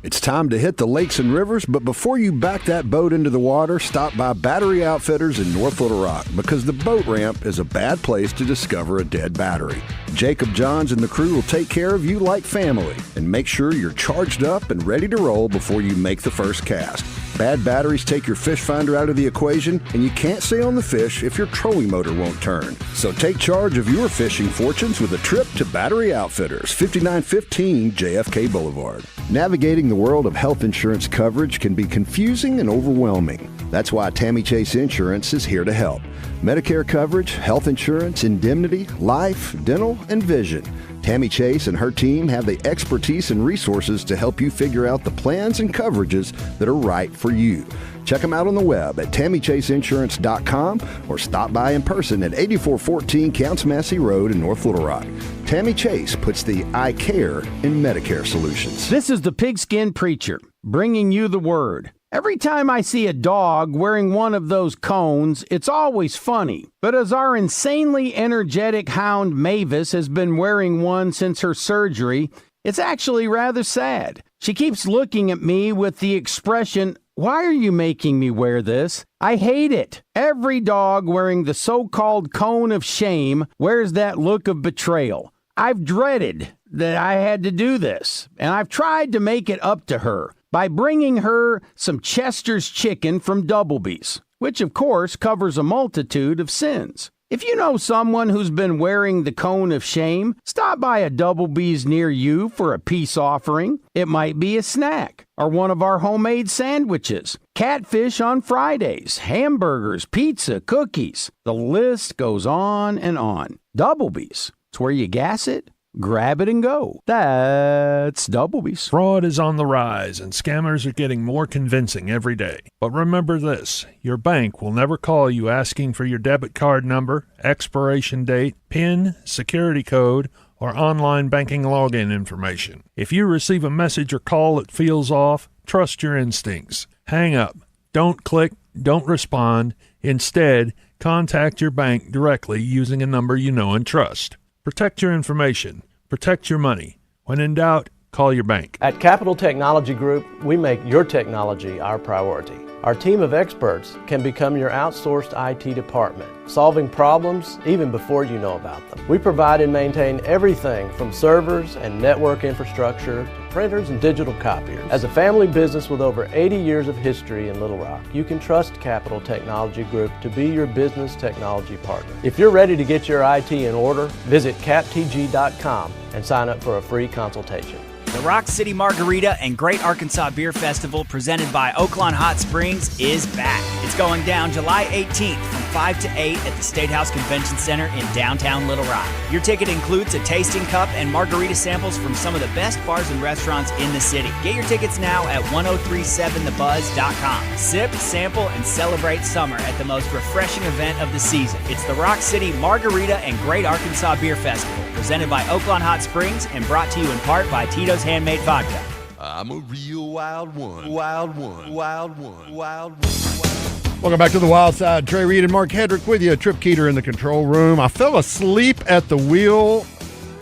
It's time to hit the lakes and rivers, but before you back that boat into the water, stop by Battery Outfitters in North Little Rock, because the boat ramp is a bad place to discover a dead battery. Jacob Johns and the crew will take care of you like family and make sure you're charged up and ready to roll before you make the first cast. Bad batteries take your fish finder out of the equation, and you can't stay on the fish if your trolling motor won't turn. So take charge of your fishing fortunes with a trip to Battery Outfitters, 5915 JFK Boulevard. Navigating the world of health insurance coverage can be confusing and overwhelming. That's why Tammy Chase Insurance is here to help. Medicare coverage, health insurance, indemnity, life, dental, and vision. Tammy Chase and her team have the expertise and resources to help you figure out the plans and coverages that are right for you. Check them out on the web at TammyChaseInsurance.com or stop by in person at 8414 Counts Massey Road in North Little Rock. Tammy Chase puts the I care in Medicare solutions. This is the Pigskin Preacher, bringing you the word. Every time I see a dog wearing one of those cones, it's always funny. But as our insanely energetic hound Mavis has been wearing one since her surgery, it's actually rather sad. She keeps looking at me with the expression, "Why are you making me wear this?" I hate it. Every dog wearing the so-called cone of shame wears that look of betrayal. I've dreaded that I had to do this, and I've tried to make it up to her by bringing her some Chester's chicken from Doublebee's, which of course covers a multitude of sins. If you know someone who's been wearing the cone of shame, stop by a Doublebee's near you for a peace offering. It might be a snack or one of our homemade sandwiches, catfish on Fridays, hamburgers, pizza, cookies. The list goes on and on. Doublebee's, it's where you gas it, grab it and go. That's Doublebee's. Fraud is on the rise, and scammers are getting more convincing every day. But remember this, your bank will never call you asking for your debit card number, expiration date, PIN, security code, or online banking login information. If you receive a message or call that feels off, trust your instincts. Hang up. Don't click. Don't respond. Instead, contact your bank directly using a number you know and trust. Protect your information. Protect your money. When in doubt, call your bank. At Capital Technology Group, we make your technology our priority. Our team of experts can become your outsourced IT department, solving problems even before you know about them. We provide and maintain everything from servers and network infrastructure to printers and digital copiers. As a family business with over 80 years of history in Little Rock, you can trust Capital Technology Group to be your business technology partner. If you're ready to get your IT in order, visit captg.com and sign up for a free consultation. The Rock City Margarita and Great Arkansas Beer Festival presented by Oaklawn Hot Springs is back. It's going down July 18th from 5 to 8 at the State House Convention Center in downtown Little Rock. Your ticket includes a tasting cup and margarita samples from some of the best bars and restaurants in the city. Get your tickets now at 1037thebuzz.com. Sip, sample, and celebrate summer at the most refreshing event of the season. It's the Rock City Margarita and Great Arkansas Beer Festival, presented by Oaklawn Hot Springs and brought to you in part by Tito's Handmade Vodka. I'm a real wild one. Wild one. Wild one. Wild one. Welcome back to the Wild Side. Trey Reid and Mark Hedrick with you. Trip Keeter in the control room. I fell asleep at the wheel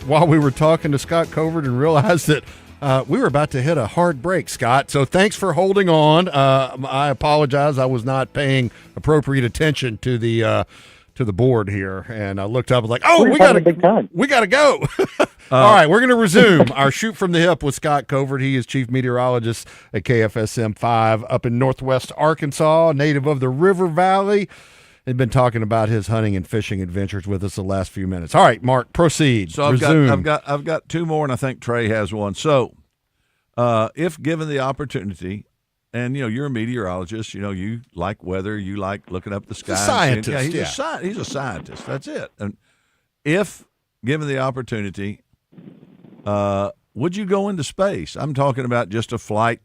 while we were talking to Scott Covert and realized that we were about to hit a hard break, Scott. So thanks for holding on. I apologize. I was not paying appropriate attention to the board here, and I looked up and was like, "Oh, we got to go." All right, we're going to resume our Shoot from the Hip with Scott Covert. He is chief meteorologist at KFSM 5 up in northwest Arkansas, native of the River Valley. He's been talking about his hunting and fishing adventures with us the last few minutes. All right, Mark, proceed. So I've got two more, and I think Trey has one. So, if given the opportunity, and you're a meteorologist, you like weather, you like looking up the sky. He's a scientist. He's a scientist. That's it. And if given the opportunity, would you go into space? I'm talking about just a flight,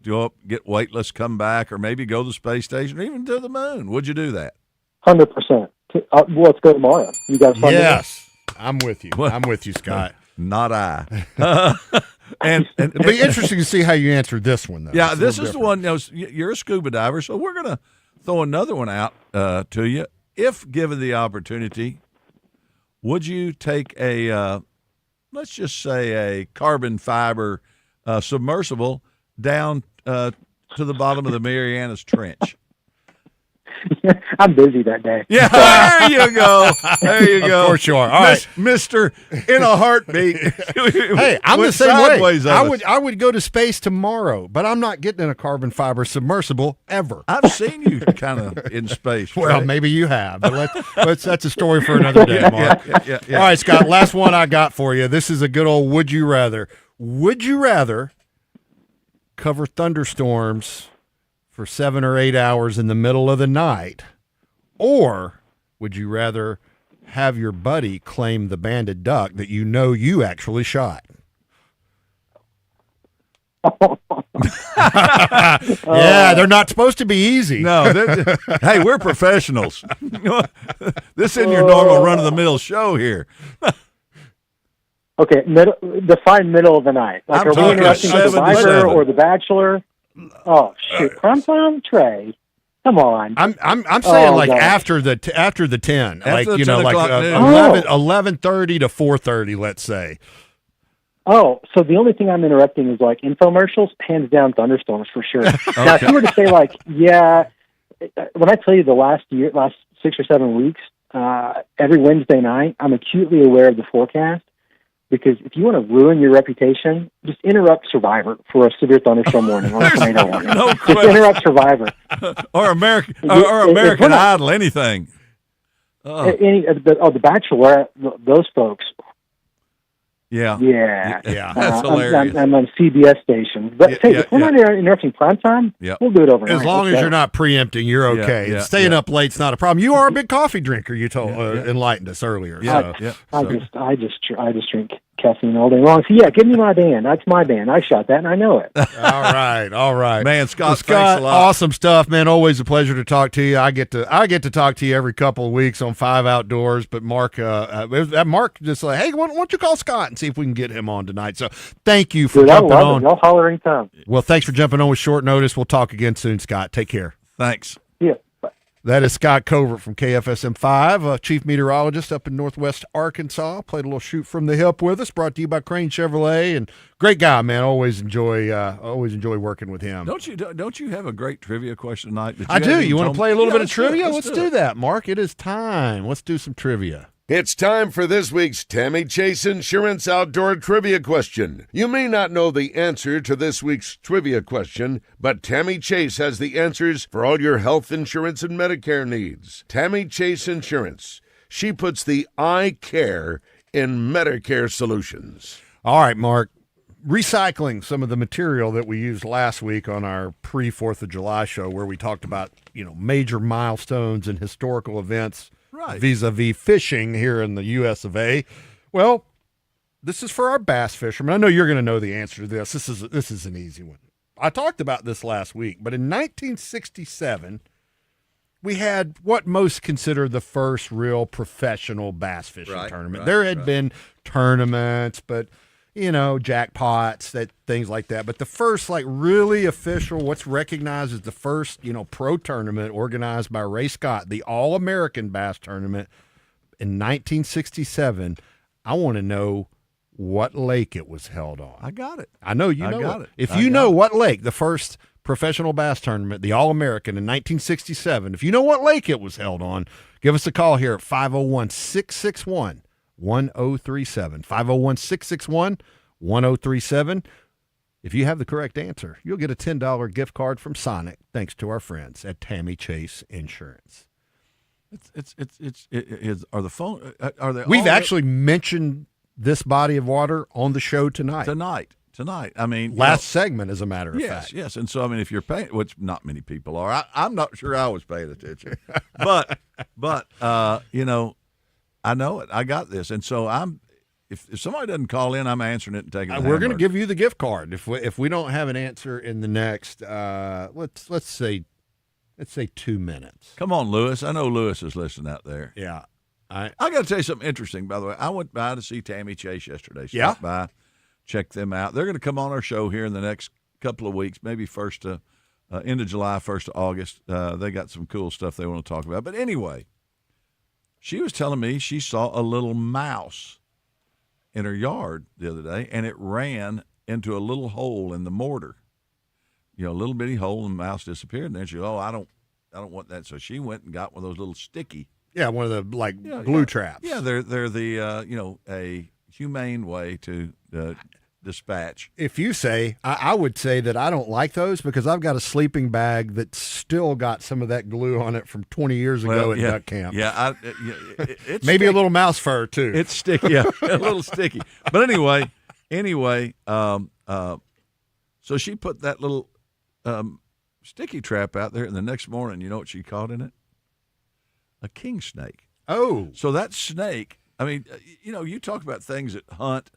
go up, get weightless, come back, or maybe go to the space station, or even to the moon. Would you do that? 100%. Let's go tomorrow. You guys fun? Yes, I'm with you. I'm with you, Scott. Not I. And it'll be interesting to see how you answer this one, though. Yeah, this is the one. You're a scuba diver, so we're going to throw another one out to you. If given the opportunity, would you take a, let's just say, a carbon fiber submersible down to the bottom of the Marianas Trench? I'm busy that day. Yeah, there you go. There you go. Of course you are. All right, Mister, in a heartbeat. Hey, I'm the same way. I would go to space tomorrow, but I'm not getting in a carbon fiber submersible ever. I've seen you kind of in space. Well, right? Maybe you have, but that's a story for another day, Mark. Yeah. All right, Scott, last one I got for you. This is a good old would you rather. Would you rather cover thunderstorms for 7 or 8 hours in the middle of the night, or would you rather have your buddy claim the banded duck that you actually shot? Yeah, they're not supposed to be easy. No, hey, we're professionals. This isn't your normal run-of-the-mill show here. Okay, define middle of the night. Like, are we interrupting Survivor or The Bachelor? Oh shoot! Primetime, Trey. Come on. I'm saying after the 10, after like 10 like o'clock noon. 11:30 to 4:30, let's say. Oh, so the only thing I'm interrupting is like infomercials, hands down thunderstorms for sure. Okay. Now, if you were to say when I tell you the last 6 or 7 weeks, every Wednesday night, I'm acutely aware of the forecast. Because if you want to ruin your reputation, just interrupt Survivor for a severe thunderstorm warning or a tornado warning. No just interrupt Survivor or American Idol, anything. The Bachelor, those folks. Yeah. That's hilarious. I'm on CBS station, but if we're not interrupting primetime, we'll do it overnight. As long as you're not preempting, you're okay. Staying up late's not a problem. You are a big coffee drinker. You told enlightened us earlier. I just drink caffeine all day long. So give me my band. That's my band. I shot that, and I know it. All right, man. Scott, thanks a lot. Awesome stuff, man. Always a pleasure to talk to you. I get to talk to you every couple of weeks on 5 Outdoors. But Mark, Mark just like, hey, why don't you call Scott and see if we can get him on tonight? So thank you for jumping on. Y'all holler anytime. Well, thanks for jumping on with short notice. We'll talk again soon, Scott. Take care. Thanks. Yeah. That is Scott Covert from KFSM 5, chief meteorologist up in northwest Arkansas. Played a little shoot from the hip with us. Brought to you by Crane Chevrolet, and great guy, man. Always enjoy working with him. Don't you have a great trivia question tonight? I do. You want to play a little bit of trivia? Let's do that, Mark. It is time. Let's do some trivia. It's time for this week's Tammy Chase Insurance Outdoor Trivia Question. You may not know the answer to this week's trivia question, but Tammy Chase has the answers for all your health insurance and Medicare needs. Tammy Chase Insurance. She puts the I care in Medicare solutions. All right, Mark. recycling some of the material that we used last week on our pre-4th of July show, where we talked about, major milestones and historical events vis-a-vis fishing here in the U.S. of A. Well, this is for our bass fishermen. I know you're going to know the answer to this. This is an easy one. I talked about this last week, but in 1967, we had what most consider the first real professional bass fishing tournament. There had been tournaments, but jackpots, things like that. But the first, really official, what's recognized as the first, pro tournament organized by Ray Scott, the All-American Bass Tournament in 1967. I want to know what lake it was held on. I got it. I know you know it. If you know what lake, the first professional bass tournament, the All-American in 1967, if you know what lake it was held on, give us a call here at 501-661-1037. 501-661-1037. If you have the correct answer, you'll get a $10 gift card from Sonic, thanks to our friends at Tammy Chase Insurance. We've actually mentioned this body of water on the show tonight. Tonight. I mean, last segment, as a matter of fact. Yes. And so, I mean, if you're paying, which not many people are, I'm not sure I was paying attention, but I know it. I got this, and so if somebody doesn't call in, I'm answering it and taking it. We're going to give you the gift card if we don't have an answer in the next let's say 2 minutes. Come on, Lewis. I know Lewis is listening out there. Yeah. I got to tell you something interesting, by the way. I went by to see Tammy Chase yesterday. Stopped by, check them out. They're going to come on our show here in the next couple of weeks, maybe end of July, 1st of August. They got some cool stuff they want to talk about. But anyway, she was telling me she saw a little mouse in her yard the other day, and it ran into a little hole in the mortar. A little bitty hole, and the mouse disappeared. And then she goes, I don't want that. So she went and got one of those little sticky. Yeah, one of the glue traps. Yeah, they're the a humane way to dispatch. If you say, I would say that I don't like those because I've got a sleeping bag that's still got some of that glue on it from 20 years ago at duck camp. Yeah, it's maybe a little mouse fur too. It's sticky, yeah, a little sticky. But anyway, so she put that little sticky trap out there, and the next morning, you know what she caught in it? A king snake. Oh. So that snake, I mean, you talk about things that hunt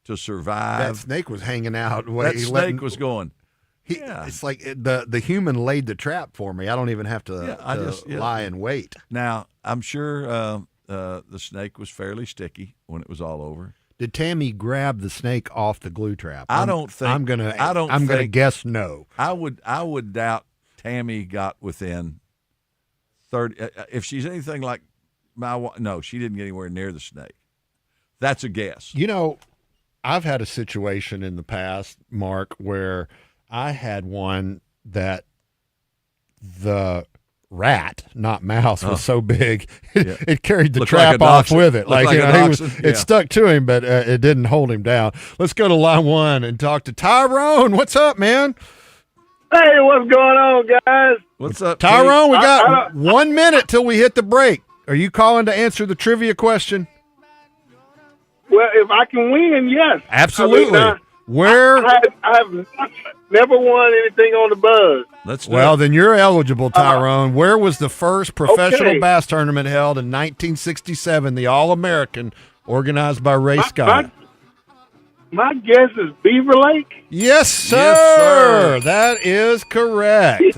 to survive. That snake was hanging out. That snake was going. It's like the human laid the trap for me. I don't even have to lie in wait. Now, I'm sure the snake was fairly sticky when it was all over. Did Tammy grab the snake off the glue trap? I'm gonna guess no. I would doubt Tammy got within 30. If she's anything like no, she didn't get anywhere near the snake. That's a guess. I've had a situation in the past, Mark, where I had one that the rat, not mouse, was so big it carried the trap off with it. It stuck to him, but it didn't hold him down. Let's go to line 1 and talk to Tyrone. What's up, man? Hey, what's going on, guys? What's up, Tyrone? We got 1 minute till we hit the break. Are you calling to answer the trivia question? Well, if I can win, yes. Absolutely. I have never won anything on the buzz. Then you're eligible, Tyrone. Where was the first professional bass tournament held in 1967, the All-American, organized by Ray Scott? My guess is Beaver Lake. Yes, sir. That is correct.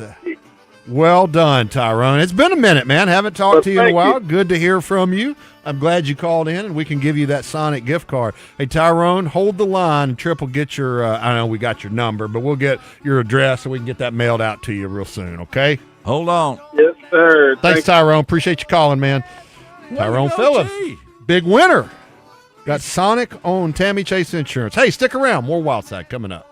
Well done, Tyrone. It's been a minute, man. Haven't talked to you in a while. Good to hear from you. I'm glad you called in, and we can give you that Sonic gift card. Hey, Tyrone, hold the line, and Trip will get your, I know we got your number, but we'll get your address so we can get that mailed out to you real soon, okay? Hold on. Yes, sir. Thanks, Tyrone. Appreciate you calling, man. Tyrone Phillips, big winner. Got Sonic on Tammy Chase Insurance. Hey, stick around. More Wild Side coming up.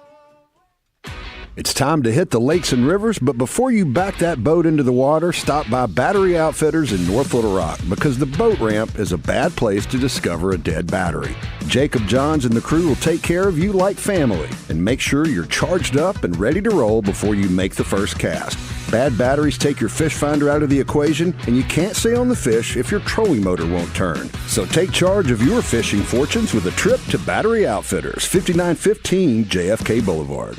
It's time to hit the lakes and rivers, but before you back that boat into the water, stop by Battery Outfitters in North Little Rock because the boat ramp is a bad place to discover a dead battery. Jacob Johns and the crew will take care of you like family and make sure you're charged up and ready to roll before you make the first cast. Bad batteries take your fish finder out of the equation, and you can't stay on the fish if your trolling motor won't turn. So take charge of your fishing fortunes with a trip to Battery Outfitters, 5915 JFK Boulevard.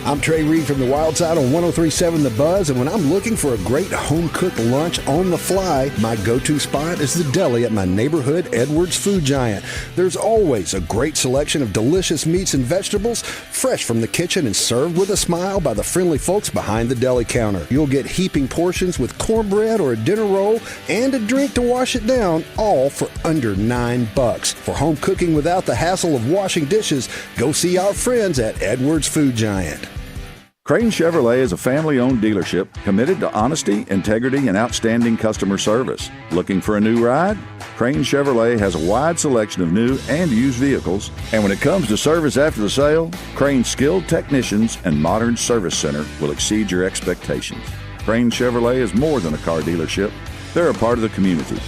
I'm Trey Reid from the Wild Side on 103.7 The Buzz, and when I'm looking for a great home-cooked lunch on the fly, my go-to spot is the deli at my neighborhood Edwards Food Giant. There's always a great selection of delicious meats and vegetables, fresh from the kitchen and served with a smile by the friendly folks behind the deli counter. You'll get heaping portions with cornbread or a dinner roll and a drink to wash it down, all for under $9. For home cooking without the hassle of washing dishes, go see our friends at Edwards Food Giant. Crane Chevrolet is a family-owned dealership committed to honesty, integrity, and outstanding customer service. Looking for a new ride? Crane Chevrolet has a wide selection of new and used vehicles, and when it comes to service after the sale, Crane's skilled technicians and modern service center will exceed your expectations. Crane Chevrolet is more than a car dealership. They're a part of the community.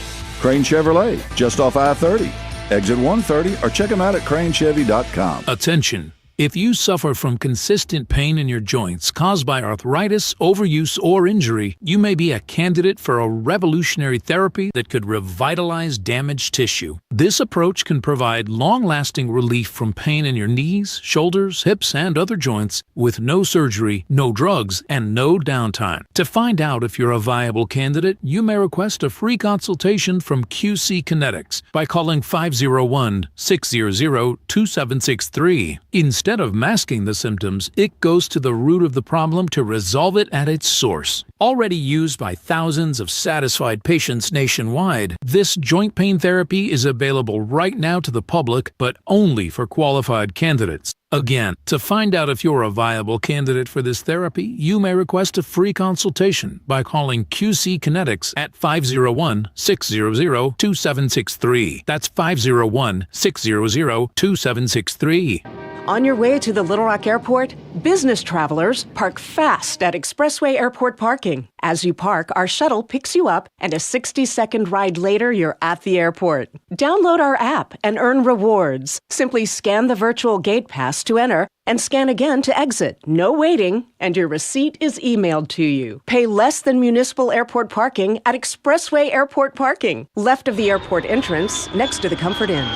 Crane Chevrolet, just off I-30, exit 130, or check them out at cranechevy.com. Attention. If you suffer from consistent pain in your joints caused by arthritis, overuse, or injury, you may be a candidate for a revolutionary therapy that could revitalize damaged tissue. This approach can provide long-lasting relief from pain in your knees, shoulders, hips, and other joints with no surgery, no drugs, and no downtime. To find out if you're a viable candidate, you may request a free consultation from QC Kinetics by calling 501-600-2763. Instead of masking the symptoms, it goes to the root of the problem to resolve it at its source. Already used by thousands of satisfied patients nationwide, this joint pain therapy is available right now to the public, but only for qualified candidates. Again, to find out if you're a viable candidate for this therapy, you may request a free consultation by calling QC Kinetics at 501-600-2763. That's 501-600-2763. On your way to the Little Rock Airport, business travelers park fast at Expressway Airport parking. As you park, our shuttle picks you up, and a 60-second ride later, you're at the airport. Download our app and earn rewards. Simply scan the virtual gate pass to enter and scan again to exit. No waiting, and your receipt is emailed to you. Pay less than municipal airport parking at Expressway Airport parking, left of the airport entrance, next to the Comfort Inn.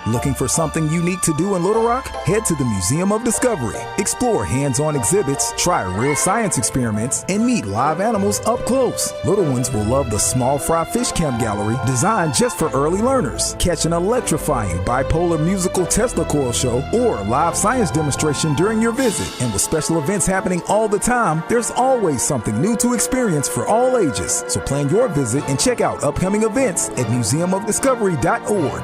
Looking for something unique to do in Little Rock? Head to the Museum of Discovery. Explore hands-on exhibits, try real science experiments, and meet live animals up close. Little ones will love the Small Fry Fish Camp Gallery, designed just for early learners. Catch an electrifying bipolar musical Tesla coil show or a live science demonstration during your visit. And with special events happening all the time, there's always something new to experience for all ages. So plan your visit and check out upcoming events at museumofdiscovery.org.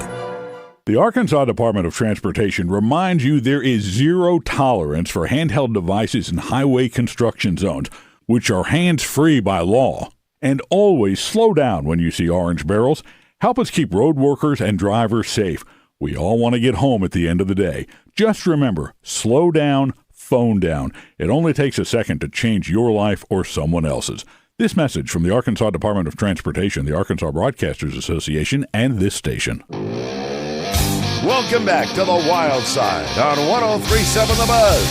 The Arkansas Department of Transportation reminds you there is zero tolerance for handheld devices in highway construction zones, which are hands-free by law. And always slow down when you see orange barrels. Help us keep road workers and drivers safe. We all want to get home at the end of the day. Just remember, slow down, phone down. It only takes a second to change your life or someone else's. This message from the Arkansas Department of Transportation, the Arkansas Broadcasters Association, and this station. Welcome back to the Wild Side on 103.7 The Buzz.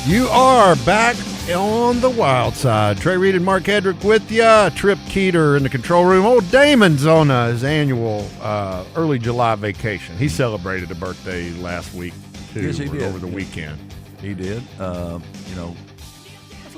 You are back on the Wild Side. Trey Reid and Mark Hedrick with you. Trip Keeter in the control room. Old Damon's on his annual early July vacation. He celebrated a birthday last week, too, yes, he did. Over the weekend. He did. I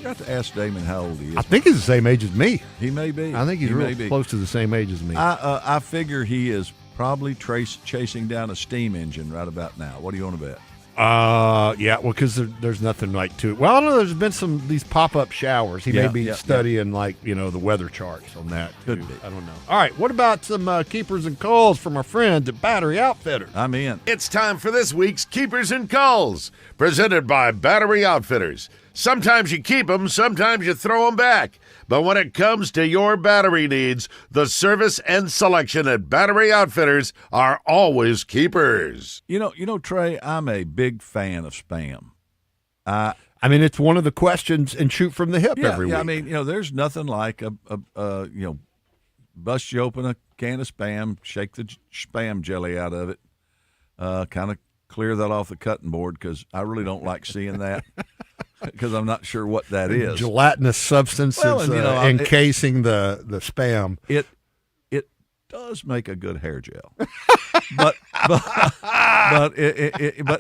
forgot to ask Damon how old he is. I think he's the same age as me. He may be. I think he's real close to the same age as me. I figure he is probably chasing down a steam engine right about now. What do you want to bet? Yeah, well, because there's nothing like to it. Well, I don't know. There's been these pop-up showers. He may be studying the weather charts on that. Could be. I don't know. All right, what about some keepers and calls from our friends at Battery Outfitters? I'm in. It's time for this week's Keepers and Calls, presented by Battery Outfitters. Sometimes you keep them, sometimes you throw them back. But when it comes to your battery needs, the service and selection at Battery Outfitters are always keepers. You know, Trey, I'm a big fan of Spam. I mean, it's one of the questions and shoot from the hip every week. I mean, there's nothing like bust you open a can of Spam, shake the Spam jelly out of it, kind of clear that off the cutting board because I really don't like seeing that because I'm not sure what that is. Gelatinous substance that's encasing the Spam. It does make a good hair gel, but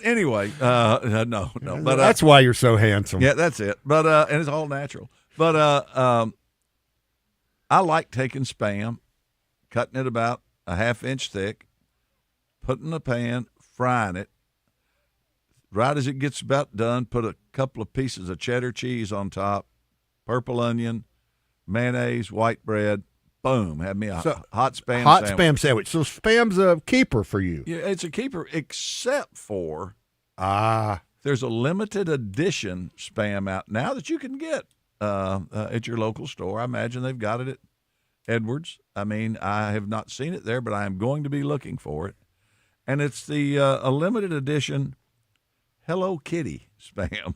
anyway, no. But that's why you're so handsome. Yeah, that's it. But and it's all natural. But I like taking Spam, cutting it about a half-inch thick, putting in a pan, frying it. Right as it gets about done, put a couple of pieces of cheddar cheese on top, purple onion, mayonnaise, white bread. Boom! Have me a hot Spam hot sandwich. Spam sandwich. So Spam's a keeper for you. Yeah, it's a keeper, except for there's a limited edition Spam out now that you can get at your local store. I imagine they've got it at Edwards. I mean, I have not seen it there, but I am going to be looking for it. And it's the a limited edition Hello Kitty Spam.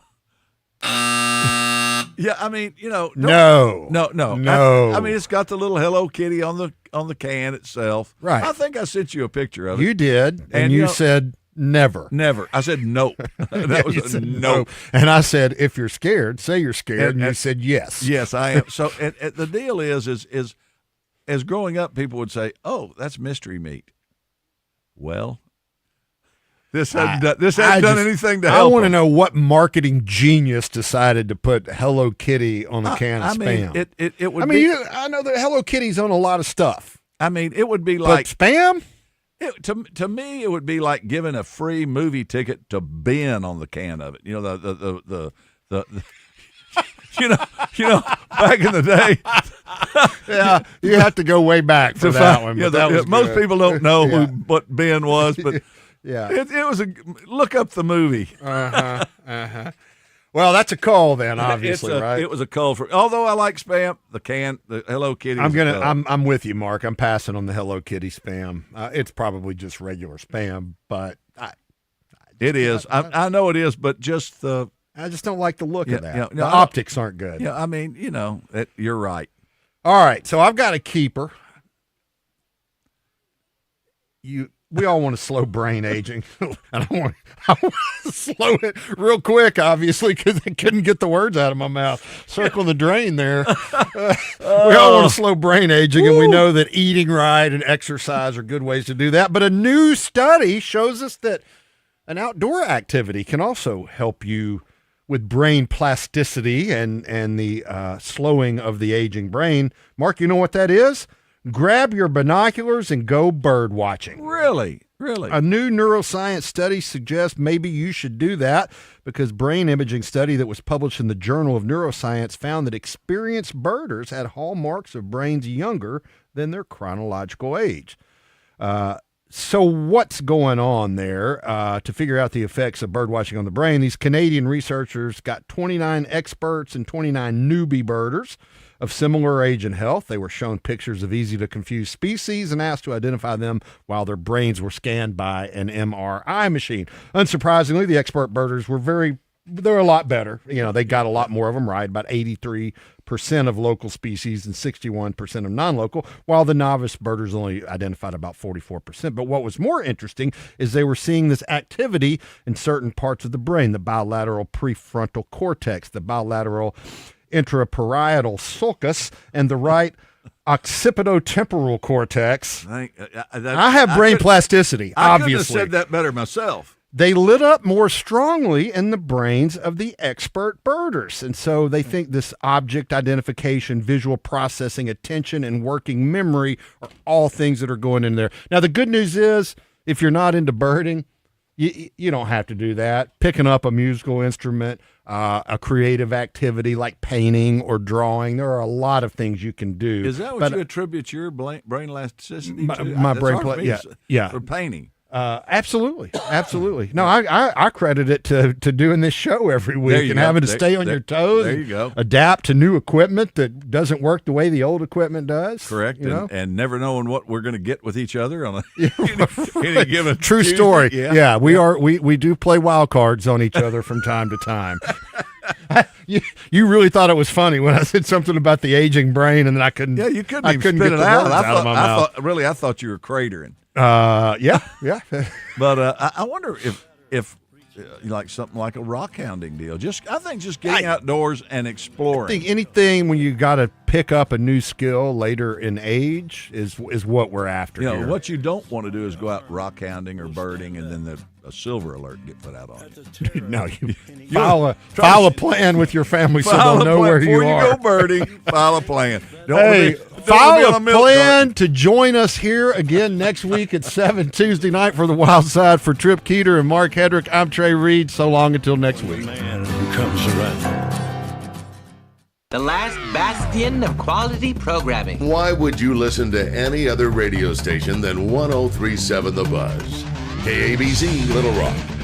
Yeah, I mean, No. I mean, it's got the little Hello Kitty on the can itself. Right. I think I sent you a picture of it. You did, and you said never. Never. I said nope. That was a nope. And I said, if you're scared, say you're scared, and you said yes. Yes, I am. So the deal is as growing up, people would say, "Oh, that's mystery meat." Well, this hasn't done anything to help. I want to know what marketing genius decided to put Hello Kitty on a can of Spam. It would. I know that Hello Kitty's on a lot of stuff. I mean, it would be like Spam. To me, it would be like giving a free movie ticket to Ben on the can of it. You know the you know back in the day. Yeah, you have to go way back for that one. Yeah, most people don't know what Ben was, but yeah, it was look up the movie. Well, that's a call then, obviously, right? It was a call for. Although I like Spam, the Hello Kitty. I'm with you, Mark. I'm passing on the Hello Kitty Spam. It's probably just regular Spam, but it is. I know it is, but just the. I just don't like the look of that. Yeah, the optics aren't good. Yeah, I mean, you're right. All right, so I've got a keeper. We all want to slow brain aging. And I want to slow it real quick, obviously, because I couldn't get the words out of my mouth. Circling the drain there. We all want to slow brain aging, and we know that eating right and exercise are good ways to do that. But a new study shows us that an outdoor activity can also help you with brain plasticity and the slowing of the aging brain. Mark, you know what that is? Grab your binoculars and go bird watching. Really? A new neuroscience study suggests maybe you should do that because brain imaging study that was published in the Journal of Neuroscience found that experienced birders had hallmarks of brains younger than their chronological age. So what's going on there to figure out the effects of birdwatching on the brain? These Canadian researchers got 29 experts and 29 newbie birders of similar age and health. They were shown pictures of easy-to-confuse species and asked to identify them while their brains were scanned by an MRI machine. Unsurprisingly, the expert birders they're a lot better. They got a lot more of them right, about 83% of local species and 61% of non-local, while the novice birders only identified about 44%. But what was more interesting is they were seeing this activity in certain parts of the brain, the bilateral prefrontal cortex, the bilateral intraparietal sulcus, and the right occipitotemporal cortex. I have brain plasticity, obviously. I could have said that better myself. They lit up more strongly in the brains of the expert birders. And so they think this object identification, visual processing, attention, and working memory are all things that are going in there. Now, the good news is, if you're not into birding, you don't have to do that. Picking up a musical instrument, a creative activity like painting or drawing, there are a lot of things you can do. Is that what you attribute your brain elasticity to? My brain, yeah. For painting. Absolutely. No, I credit it to doing this show every week and having to stay on your toes. There you go. Adapt to new equipment that doesn't work the way the old equipment does. Correct. And never knowing what we're going to get with each other on any given True Tuesday. story. Yeah, we do play wild cards on each other from time to time. You really thought it was funny when I said something about the aging brain, and then I couldn't. Yeah, you couldn't get spit it the out. words out of my mouth. I thought you were cratering. Yeah. But I wonder if like something like a rock hounding deal. I think just getting outdoors and exploring. I think anything when you got to pick up a new skill later in age is what we're after. You know, here. what you don't want to do is go out rock hounding or birding and then a silver alert get put out on you. No, you file a plan with your family so they'll know where you are. Before you go birding, file a plan. File a plan to join us here again next week at 7 Tuesday night for the Wild Side. For Trip Keeter and Mark Hedrick, I'm Trey Reid. So long until next week. Man who comes around. The last bastion of quality programming. Why would you listen to any other radio station than 103.7 The Buzz? KABZ Little Rock.